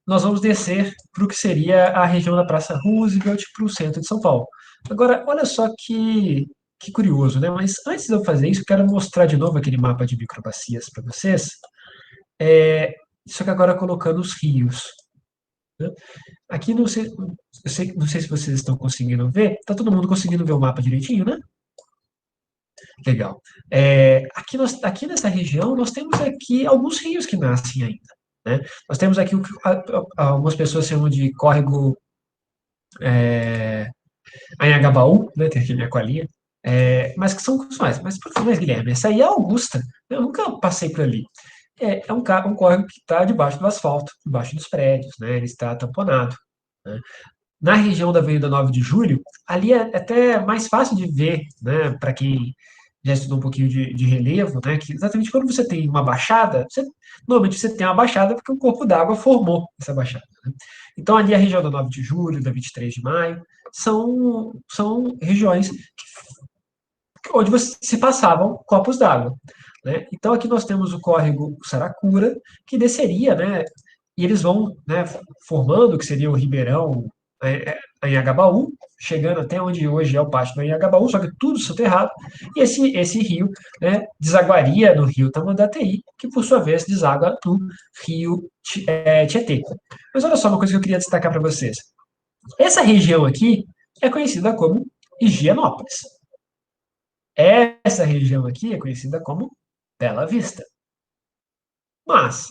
nós vamos descer para o que seria a região da Praça Roosevelt para o centro de São Paulo. Agora, olha só que curioso, né? Mas antes de eu fazer isso, eu quero mostrar de novo aquele mapa de microbacias para vocês, só que agora colocando os rios. Né? Aqui, não sei se vocês estão conseguindo ver, tá todo mundo conseguindo ver o mapa direitinho, né? Legal. Aqui nessa região, nós temos aqui alguns rios que nascem ainda. Né? Nós temos aqui o que algumas pessoas chamam de córrego Anhangabaú, né? Tem aqui minha colinha. Mas que são mais. Mas, Guilherme, essa aí é a Augusta. Eu nunca passei por ali. Um córrego que está debaixo do asfalto, debaixo dos prédios, né? Ele está tamponado. Né? Na região da Avenida 9 de Julho, ali é até mais fácil de ver, né? Para quem já estudou um pouquinho de relevo, né? Que exatamente quando você tem uma baixada, normalmente você tem uma baixada porque o corpo d'água formou essa baixada. Né? Então, ali a região da 9 de Julho, da 23 de Maio, são regiões onde se passavam copos d'água. Né? Então, aqui nós temos o córrego Saracura, que desceria, né? E eles vão, né, formando o que seria o Ribeirão Anhangabaú, chegando até onde hoje é o Pátio do Anhangabaú, só que tudo soterrado, e esse rio, né, desaguaria no rio Tamanduateí, que por sua vez deságua no rio Tietê. Mas olha só uma coisa que eu queria destacar para vocês. Essa região aqui é conhecida como Higienópolis. Essa região aqui é conhecida como Bela Vista. Mas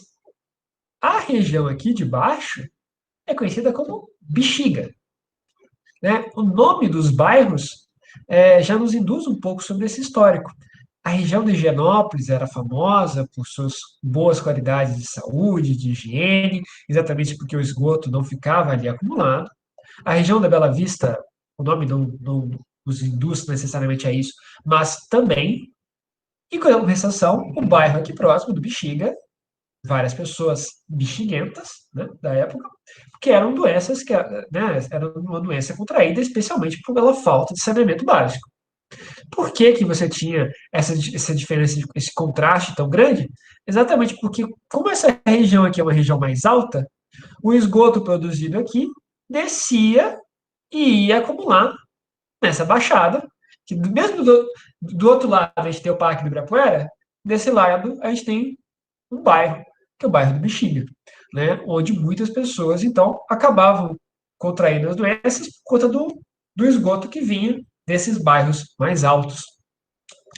a região aqui de baixo é conhecida como Bexiga. Né? O nome dos bairros já nos induz um pouco sobre esse histórico. A região de Higienópolis era famosa por suas boas qualidades de saúde, de higiene, exatamente porque o esgoto não ficava ali acumulado. A região da Bela Vista, o nome não nos induz necessariamente a isso, mas também, em compensação, o bairro aqui próximo do Bexiga, várias pessoas bexiguentas, né, da época, que eram doenças era uma doença contraída especialmente pela falta de saneamento básico. Por que que você tinha essa diferença, esse contraste tão grande? Exatamente porque, como essa região aqui é uma região mais alta, o esgoto produzido aqui descia e ia acumular nessa baixada, que mesmo do outro lado a gente tem o Parque do Ibirapuera, desse lado a gente tem um bairro, que é o bairro do Bexiga, né, onde muitas pessoas, então, acabavam contraindo as doenças por conta do esgoto que vinha desses bairros mais altos.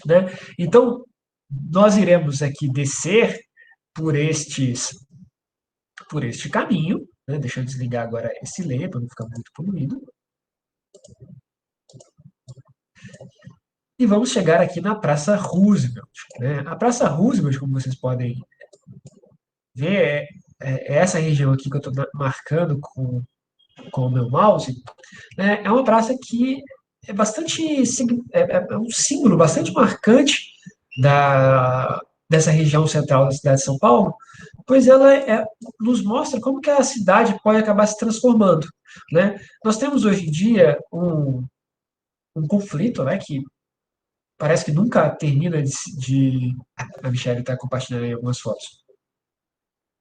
Né? Então, nós iremos aqui descer por por este caminho, né? Deixa eu desligar agora esse layer para não ficar muito poluído. E vamos chegar aqui na Praça Roosevelt. Né? A Praça Roosevelt, como vocês podem ver, é essa região aqui que eu estou marcando com o meu mouse, né? É uma praça que é bastante é um símbolo bastante marcante dessa região central da cidade de São Paulo, pois ela nos mostra como que a cidade pode acabar se transformando. Né? Nós temos hoje em dia um conflito, né, que parece que nunca termina a Michelle está compartilhando aí algumas fotos,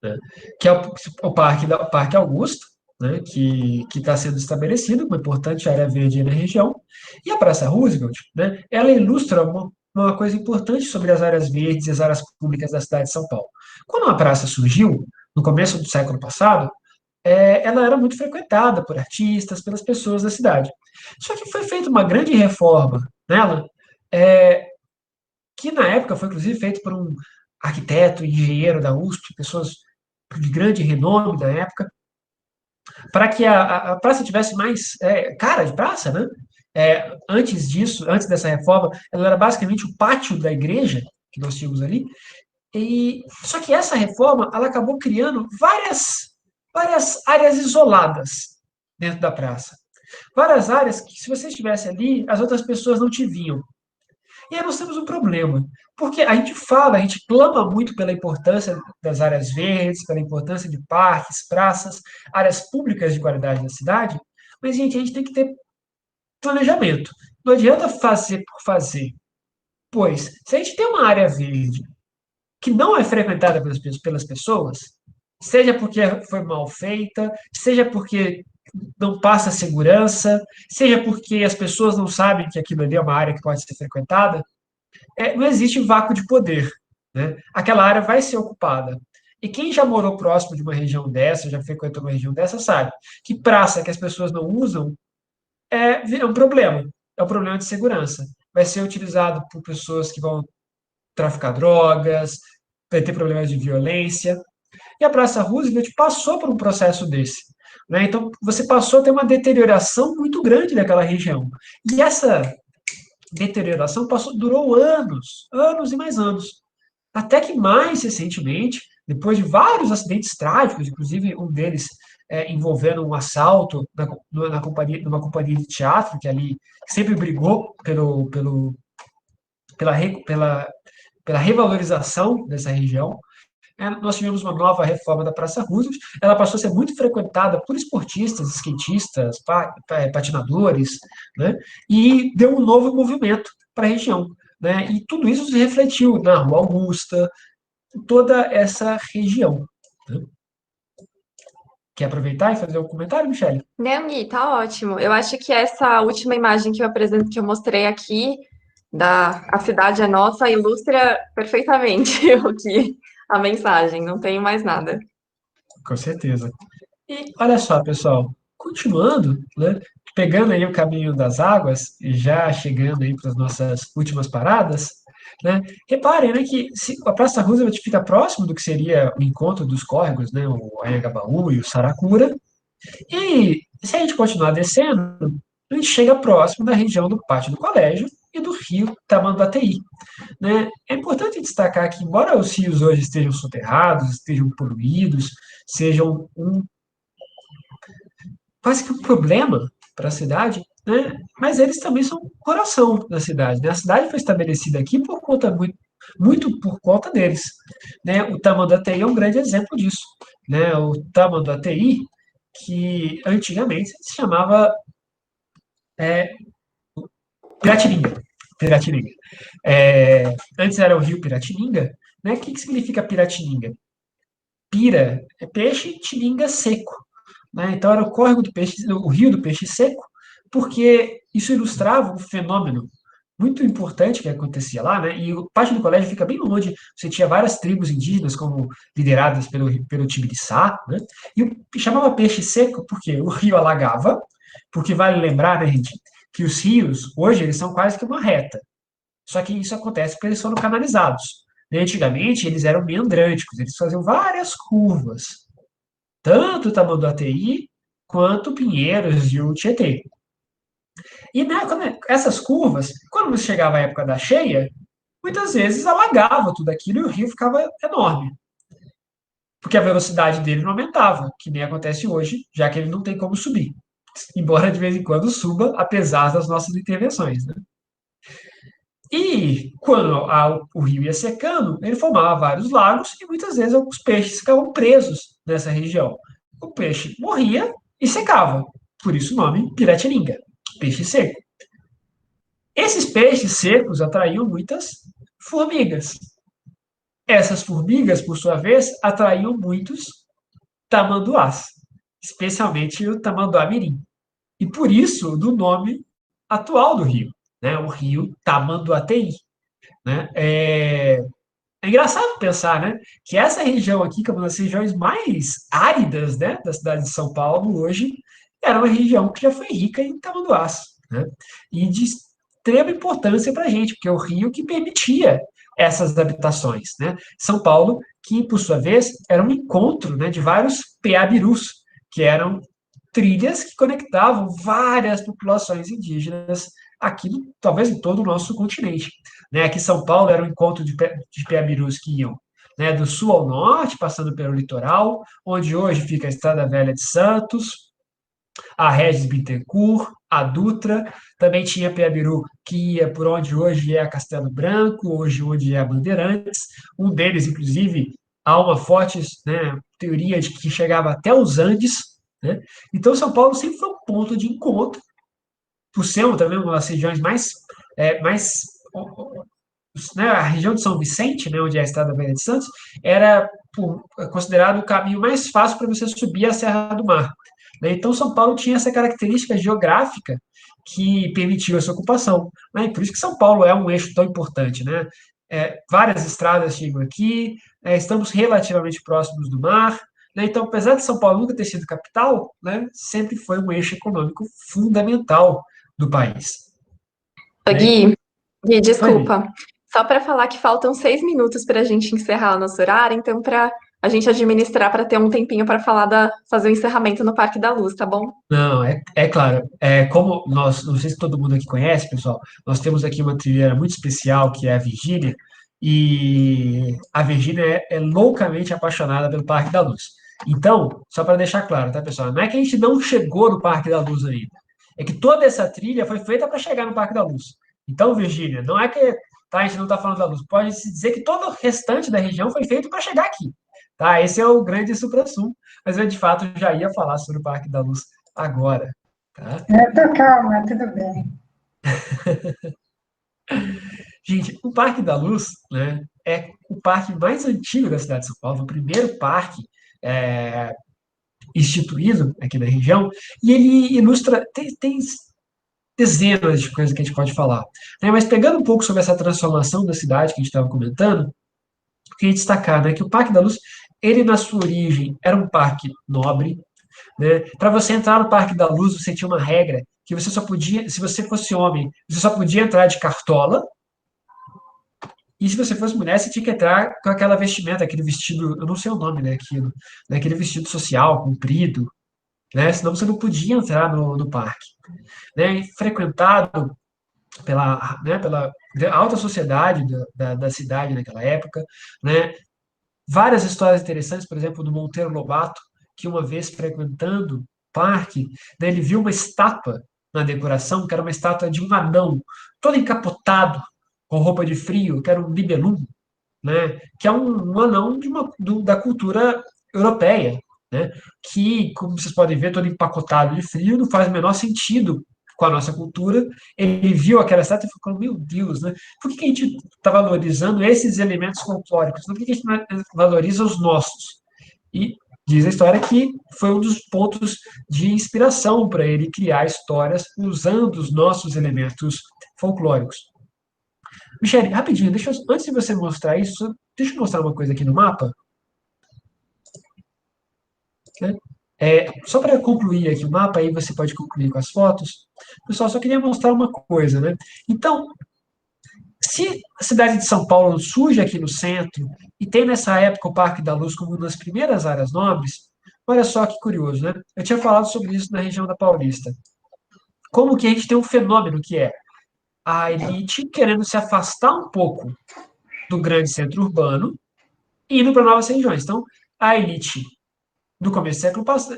né? Que é o Parque Augusto, né? Que está sendo estabelecido, uma importante área verde na região, e a Praça Roosevelt, né? Ela ilustra uma coisa importante sobre as áreas verdes e as áreas públicas da cidade de São Paulo. Quando a praça surgiu, no começo do século passado, ela era muito frequentada por artistas, pelas pessoas da cidade. Só que foi feita uma grande reforma nela, é, que na época foi inclusive feito por um arquiteto, engenheiro da USP, pessoas de grande renome da época, para que a praça tivesse mais cara de praça, né? Antes disso, antes dessa reforma, ela era basicamente o pátio da igreja que nós tínhamos ali. E só que essa reforma, ela acabou criando várias áreas isoladas dentro da praça. Várias áreas que, se você estivesse ali, as outras pessoas não te viam. E aí nós temos um problema, porque a gente fala, a gente clama muito pela importância das áreas verdes, pela importância de parques, praças, áreas públicas de qualidade da cidade, mas, gente, a gente tem que ter planejamento. Não adianta fazer por fazer, pois se a gente tem uma área verde que não é frequentada pelas pessoas, seja porque foi mal feita, seja porque não passa segurança, seja porque as pessoas não sabem que aquilo ali é uma área que pode ser frequentada, não existe vácuo de poder. Né? Aquela área vai ser ocupada. E quem já morou próximo de uma região dessa, já frequentou uma região dessa, sabe que praça que as pessoas não usam é um problema. É um problema de segurança. Vai ser utilizado por pessoas que vão traficar drogas, vai ter problemas de violência. E a Praça Roosevelt passou por um processo desse. Né? Então, você passou a ter uma deterioração muito grande daquela região. E essa deterioração durou anos, anos e mais anos. Até que mais recentemente, depois de vários acidentes trágicos, inclusive um deles envolvendo um assalto numa companhia de teatro, que ali sempre brigou pela, pela, pela revalorização dessa região, nós tivemos uma nova reforma da Praça Roosevelt, ela passou a ser muito frequentada por esportistas, skatistas, patinadores, né, e deu um novo movimento para a região. Né, e tudo isso se refletiu na Rua Augusta, toda essa região. Né. Quer aproveitar e fazer um comentário, Michele? Não, Gui, tá ótimo. Eu acho que essa última imagem que eu apresento, que eu mostrei aqui, da A Cidade é Nossa, ilustra perfeitamente o que a mensagem, não tenho mais nada. Com certeza. E olha só, pessoal, continuando, né, pegando aí o caminho das águas e já chegando aí para as nossas últimas paradas, né, reparem, né, que a Praça Roosevelt fica próximo do que seria o encontro dos córregos, né, o Anhangabaú e o Saracura, e se a gente continuar descendo, a gente chega próximo da região do Pátio do Colégio e do rio Tamanduateí. Né? É importante destacar que, embora os rios hoje estejam soterrados, estejam poluídos, sejam quase que um problema para a cidade, né? Mas eles também são o coração da cidade. Né? A cidade foi estabelecida aqui por conta muito por conta deles. Né? O Tamanduateí é um grande exemplo disso. Né? O Tamanduateí, que antigamente se chamava Piratininga. Piratininga. Antes era o rio Piratininga. Né? O que significa Piratininga? Pira é peixe, tininga seco. Né? Então era o córrego do peixe, o rio do peixe seco, porque isso ilustrava um fenômeno muito importante que acontecia lá, né? E o pátio do colégio fica bem longe. Você tinha várias tribos indígenas, como lideradas pelo Tibiriçá, né? Chamava peixe seco porque o rio alagava, porque vale lembrar, né, gente, que os rios, hoje, eles são quase que uma reta. Só que isso acontece porque eles foram canalizados. Né? Antigamente, eles eram meandrânticos, eles faziam várias curvas, tanto o Tamanduateí quanto Pinheiros e o Tietê. E né, essas curvas, quando chegava a época da cheia, muitas vezes alagava tudo aquilo e o rio ficava enorme, porque a velocidade dele não aumentava, que nem acontece hoje, já que ele não tem como subir, embora de vez em quando suba, apesar das nossas intervenções. Né? E quando o rio ia secando, ele formava vários lagos e muitas vezes alguns peixes ficavam presos nessa região. O peixe morria e secava, por isso o nome Piratininga, peixe seco. Esses peixes secos atraíam muitas formigas. Essas formigas, por sua vez, atraíam muitos tamanduás, especialmente o tamanduá-mirim. E por isso, do nome atual do rio, né, o rio Tamanduateí. Né? É engraçado pensar, né, que essa região aqui, que é uma das regiões mais áridas, né, da cidade de São Paulo hoje, era uma região que já foi rica em tamanduás, né, e de extrema importância para a gente, porque é o rio que permitia essas habitações. Né. São Paulo, que, por sua vez, era um encontro, né, de vários peabirus, que eram trilhas que conectavam várias populações indígenas aqui, talvez em todo o nosso continente. Né? Aqui em São Paulo era um encontro de Piabirus que iam, né, do sul ao norte, passando pelo litoral, onde hoje fica a Estrada Velha de Santos, a Regis Bittencourt, a Dutra, também tinha Piabiru, que ia por onde hoje é a Castelo Branco, hoje onde é a Bandeirantes. Um deles, inclusive, há uma forte, né, teoria de que chegava até os Andes. Né? Então, São Paulo sempre foi um ponto de encontro, por ser também uma das regiões mais né, a região de São Vicente, né, onde é a Estrada Velha de Santos, era considerado o caminho mais fácil para você subir a Serra do Mar. Né? Então, São Paulo tinha essa característica geográfica que permitiu essa ocupação. Né? E por isso que São Paulo é um eixo tão importante. Né? Várias estradas chegam aqui, estamos relativamente próximos do mar. Né? Então, apesar de São Paulo nunca ter sido capital, né, sempre foi um eixo econômico fundamental do país. Ô, Né? Gui, Oi, desculpa. Só para falar que faltam 6 minutos para a gente encerrar o nosso horário, então para a gente administrar para ter um tempinho para fazer o encerramento no Parque da Luz, tá bom? não, é claro. Como nós, não sei se todo mundo aqui conhece, pessoal, nós temos aqui uma trilheira muito especial que é a Virgínia, e a Virgínia é loucamente apaixonada pelo Parque da Luz. Então, só para deixar claro, tá, pessoal? Não é que a gente não chegou no Parque da Luz ainda. É que toda essa trilha foi feita para chegar no Parque da Luz. Então, Virgínia, não é que tá, a gente não está falando da luz. Pode-se dizer que todo o restante da região foi feito para chegar aqui. Tá? Esse é o grande suprassumo. Mas eu, de fato, já ia falar sobre o Parque da Luz agora, tá? Eu tô calma, tudo bem. Gente, o Parque da Luz, né, é o parque mais antigo da cidade de São Paulo, o primeiro parque é, instituído aqui na região, e ele ilustra, tem dezenas de coisas que a gente pode falar. Né, mas pegando um pouco sobre essa transformação da cidade que a gente estava comentando, eu queria destacar, né, que o Parque da Luz, ele na sua origem era um parque nobre. Né? Para você entrar no Parque da Luz, você tinha uma regra que você só podia, se você fosse homem, você só podia entrar de cartola, e se você fosse mulher, você tinha que entrar com aquela vestimenta, aquele vestido, eu não sei o nome, né, aquilo, né, aquele vestido social, comprido, né, senão você não podia entrar no parque. Né, e frequentado pela alta sociedade da cidade naquela época, né, várias histórias interessantes, por exemplo, do Monteiro Lobato, que uma vez frequentando o parque, né, ele viu uma estátua na decoração, que era uma estátua de um anão, todo encapotado, com roupa de frio, que era um libelum, né, que é um anão da cultura europeia, né, que, como vocês podem ver, todo empacotado de frio, não faz o menor sentido com a nossa cultura. Ele viu aquela estátua e ficou, meu Deus, né? Por que a gente está valorizando esses elementos folclóricos? Por que a gente não valoriza os nossos? E diz a história que foi um dos pontos de inspiração para ele criar histórias usando os nossos elementos folclóricos. Michele, rapidinho, antes de você mostrar isso, deixa eu mostrar uma coisa aqui no mapa. Né? Só para concluir aqui o mapa, aí você pode concluir com as fotos. Pessoal, só queria mostrar uma coisa, né? Então, se a cidade de São Paulo surge aqui no centro e tem nessa época o Parque da Luz como uma das primeiras áreas nobres, olha só que curioso, né? Eu tinha falado sobre isso na região da Paulista. Como que a gente tem um fenômeno que é a elite querendo se afastar um pouco do grande centro urbano e indo para novas regiões. Então, a elite no começo do século passado,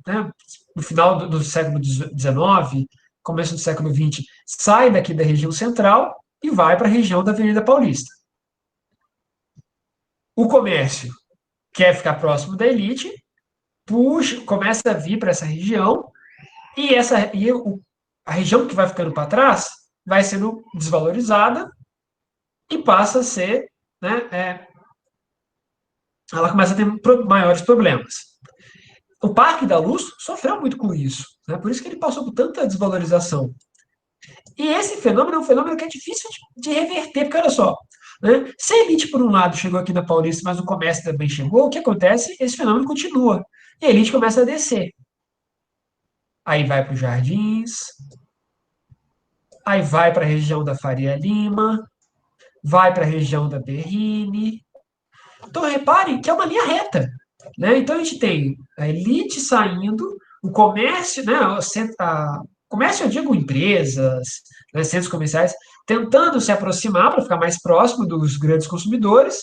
né, no final do século XIX, começo do século XX, sai daqui da região central e vai para a região da Avenida Paulista. O comércio quer ficar próximo da elite, puxa, começa a vir para essa região, a região que vai ficando para trás vai sendo desvalorizada e passa a ser, né, ela começa a ter maiores problemas. O Parque da Luz sofreu muito com isso, né? Por isso que ele passou por tanta desvalorização. E esse fenômeno é um fenômeno que é difícil de reverter, porque olha só, né? Se a elite, por um lado, chegou aqui na Paulista, mas o comércio também chegou, o que acontece? Esse fenômeno continua. E a elite começa a descer. Aí vai para os Jardins, aí vai para a região da Faria Lima, vai para a região da Berrini. Então, reparem que é uma linha reta. Né? Então, a gente tem a elite saindo, o comércio, né, comércio, eu digo empresas, né, centros comerciais, tentando se aproximar para ficar mais próximo dos grandes consumidores,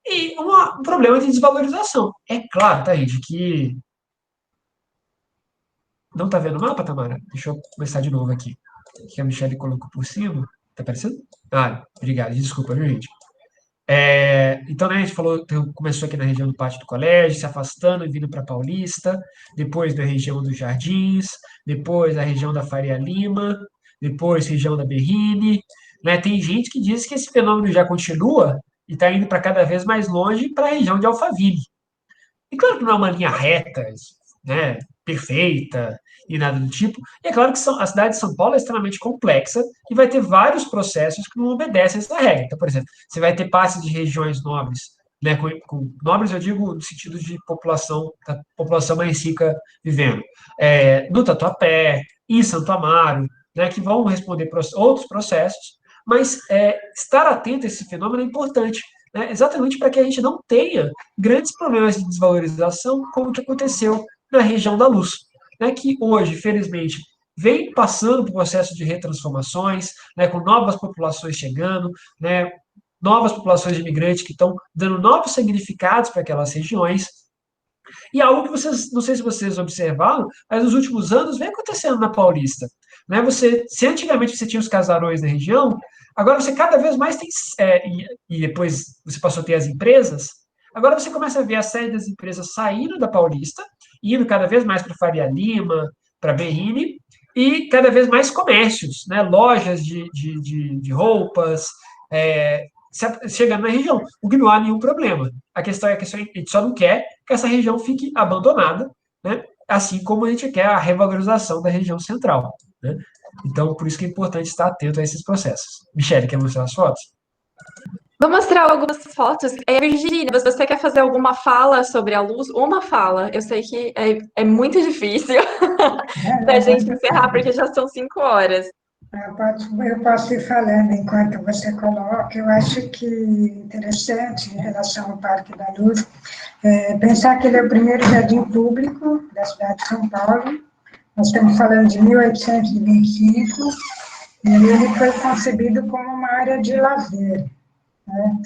e um problema de desvalorização. É claro, tá, gente, que não tá vendo o mapa, Tamara? Deixa eu começar de novo aqui. Que a Michelle colocou por cima. Tá aparecendo? Ah, obrigado. Desculpa, viu, gente? Então, né, a gente falou, começou aqui na região do Pátio do Colégio, se afastando e vindo para Paulista, depois da região dos Jardins, depois da região da Faria Lima, depois região da Berrini, né? Tem gente que diz que esse fenômeno já continua e está indo para cada vez mais longe para a região de Alphaville. E claro que não é uma linha reta, né, perfeita e nada do tipo. E é claro que a cidade de São Paulo é extremamente complexa e vai ter vários processos que não obedecem essa regra. Então, por exemplo, você vai ter passes de regiões nobres, né, com nobres eu digo no sentido de população, da população mais rica vivendo, no Tatuapé, em Santo Amaro, né, que vão responder outros processos, mas estar atento a esse fenômeno é importante, né, exatamente para que a gente não tenha grandes problemas de desvalorização, como o que aconteceu na região da Luz, né, que hoje, felizmente, vem passando por processo de retransformações, né, com novas populações chegando, né, novas populações de imigrantes que estão dando novos significados para aquelas regiões. E algo que vocês, não sei se vocês observaram, mas nos últimos anos vem acontecendo na Paulista. Né? Se antigamente você tinha os casarões na região, agora você cada vez mais tem, e depois você passou a ter as empresas, agora você começa a ver a série das empresas saindo da Paulista, indo cada vez mais para Faria Lima, para Berrini, e cada vez mais comércios, né? Lojas de roupas, chegando na região, o que não há nenhum problema. A questão é que a gente só não quer que essa região fique abandonada, né? Assim como a gente quer a revalorização da região central. Né? Então, por isso que é importante estar atento a esses processos. Michele, quer mostrar as fotos? Vou mostrar algumas fotos. Virginia, você quer fazer alguma fala sobre a luz? Uma fala. Eu sei que é muito difícil da gente encerrar, porque já são 5 horas. Eu posso ir falando enquanto você coloca. Eu acho que interessante em relação ao Parque da Luz, pensar que ele é o primeiro jardim público da cidade de São Paulo. Nós estamos falando de 1825, e ele foi concebido como uma área de lazer. Né?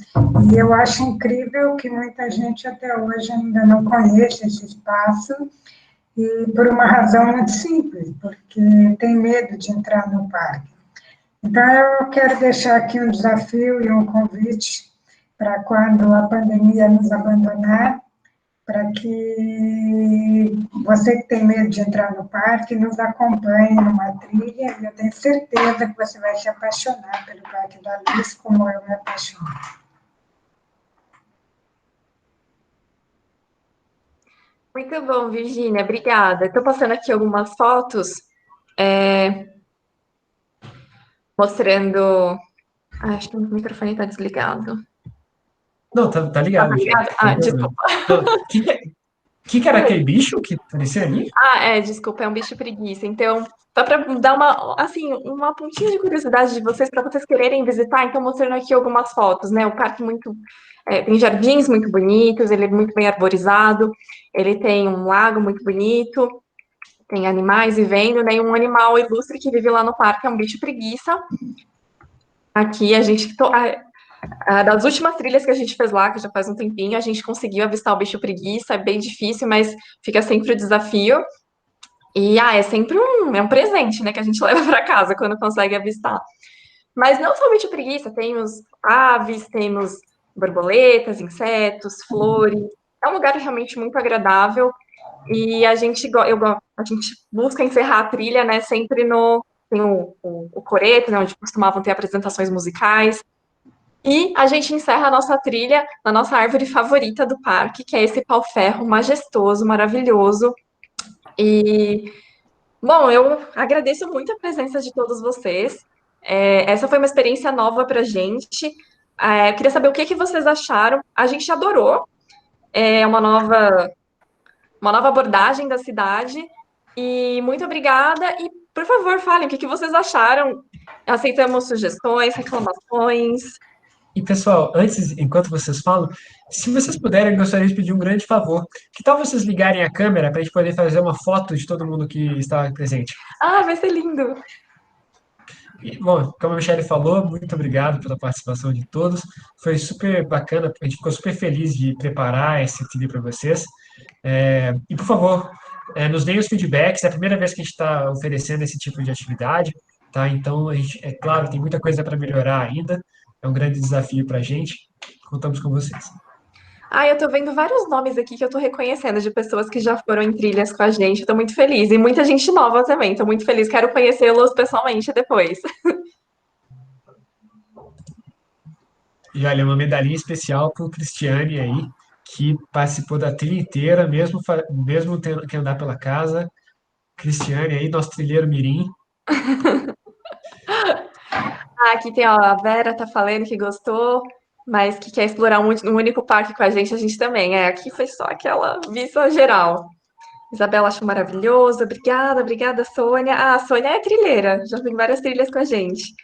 E eu acho incrível que muita gente até hoje ainda não conhece esse espaço, e por uma razão muito simples, porque tem medo de entrar no parque. Então, eu quero deixar aqui um desafio e um convite para quando a pandemia nos abandonar, para que você que tem medo de entrar no parque nos acompanhe numa trilha, e eu tenho certeza que você vai se apaixonar pelo Parque da Luz, como eu me apaixonei. Muito bom, Virginia, obrigada. Estou passando aqui algumas fotos, mostrando. Acho que o microfone está desligado. Não, tá ligado, Michele. Desculpa. Que era aquele bicho que apareceu ali? Desculpa, é um bicho preguiça. Então, só para dar uma pontinha de curiosidade de vocês, para vocês quererem visitar, então mostrando aqui algumas fotos, né? O parque tem jardins muito bonitos, ele é muito bem arborizado, ele tem um lago muito bonito, tem animais vivendo, né? E um animal ilustre que vive lá no parque é um bicho preguiça. Aqui a gente das últimas trilhas que a gente fez lá, que já faz um tempinho, a gente conseguiu avistar o bicho preguiça, é bem difícil, mas fica sempre o desafio. E é sempre um presente, né, que a gente leva para casa quando consegue avistar. Mas não somente bicho-preguiça, temos aves, temos borboletas, insetos, flores. É um lugar realmente muito agradável e a gente busca encerrar a trilha, né, sempre tem o coreto, né, onde costumavam ter apresentações musicais. E a gente encerra a nossa trilha na nossa árvore favorita do parque, que é esse pau-ferro majestoso, maravilhoso. E, bom, eu agradeço muito a presença de todos vocês. Essa foi uma experiência nova para a gente. Eu queria saber o que vocês acharam. A gente adorou. É uma nova abordagem da cidade. E muito obrigada. E, por favor, falem o que vocês acharam. Aceitamos sugestões, reclamações. E, pessoal, enquanto vocês falam, se vocês puderem, eu gostaria de pedir um grande favor. Que tal vocês ligarem a câmera para a gente poder fazer uma foto de todo mundo que está presente? Ah, vai ser lindo. E, bom, como a Michelle falou, muito obrigado pela participação de todos. Foi super bacana, a gente ficou super feliz de preparar esse TV para vocês. E, por favor, nos deem os feedbacks. É a primeira vez que a gente está oferecendo esse tipo de atividade, tá? Então, é claro, tem muita coisa para melhorar ainda. É um grande desafio para a gente. Contamos com vocês. Ah, eu tô vendo vários nomes aqui que eu tô reconhecendo de pessoas que já foram em trilhas com a gente. Eu tô muito feliz. E muita gente nova também. Tô muito feliz. Quero conhecê-los pessoalmente depois. E olha, uma medalhinha especial para o Cristiane aí, que participou da trilha inteira, mesmo tendo que andar pela casa. Cristiane aí, nosso trilheiro mirim. Ah, aqui tem, ó, a Vera tá falando que gostou, mas que quer explorar um único parque com a gente também. É, aqui foi só aquela vista geral. Isabela achou maravilhoso. Obrigada, obrigada, Sônia. Ah, a Sônia é trilheira, já tem várias trilhas com a gente.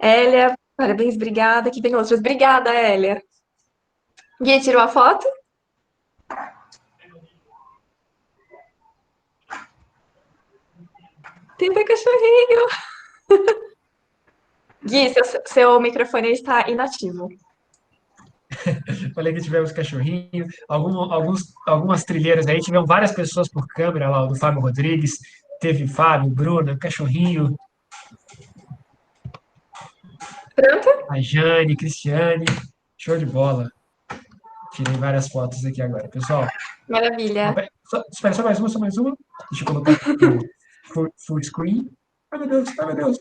Hélia, parabéns, obrigada. Aqui tem outras. Obrigada, Hélia. Gui, tirou a foto? Tem até cachorrinho. Gui, seu microfone está inativo. Falei que tivemos cachorrinho, algumas trilheiras aí, tivemos várias pessoas por câmera lá, o do Fábio Rodrigues, teve Fábio, Bruna, cachorrinho, Pronto? a Jane, Cristiane, show de bola. Tirei várias fotos aqui agora. Pessoal, Maravilha. espera, só mais uma. Deixa eu colocar o full screen. Ai, meu Deus, ai, meu Deus.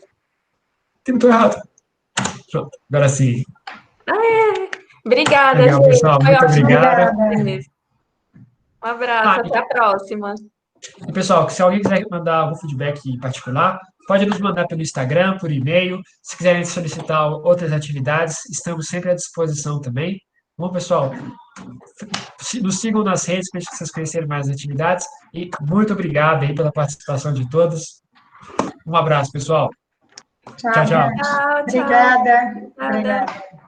Tentou errado. Pronto, agora sim. Obrigada, Legal, gente. pessoal, Foi muito ótimo obrigado. com vocês. Um abraço, Ah, até a próxima. e, pessoal, se alguém quiser mandar algum feedback em particular, pode nos mandar pelo Instagram, por e-mail. Se quiserem solicitar outras atividades, estamos sempre à disposição também. Bom, pessoal, nos sigam nas redes para vocês conhecerem mais atividades. E muito obrigado aí pela participação de todos. Um abraço, pessoal. Tchau, Tchau, tchau. gente. Tchau, tchau. Obrigada. Nada. Obrigada.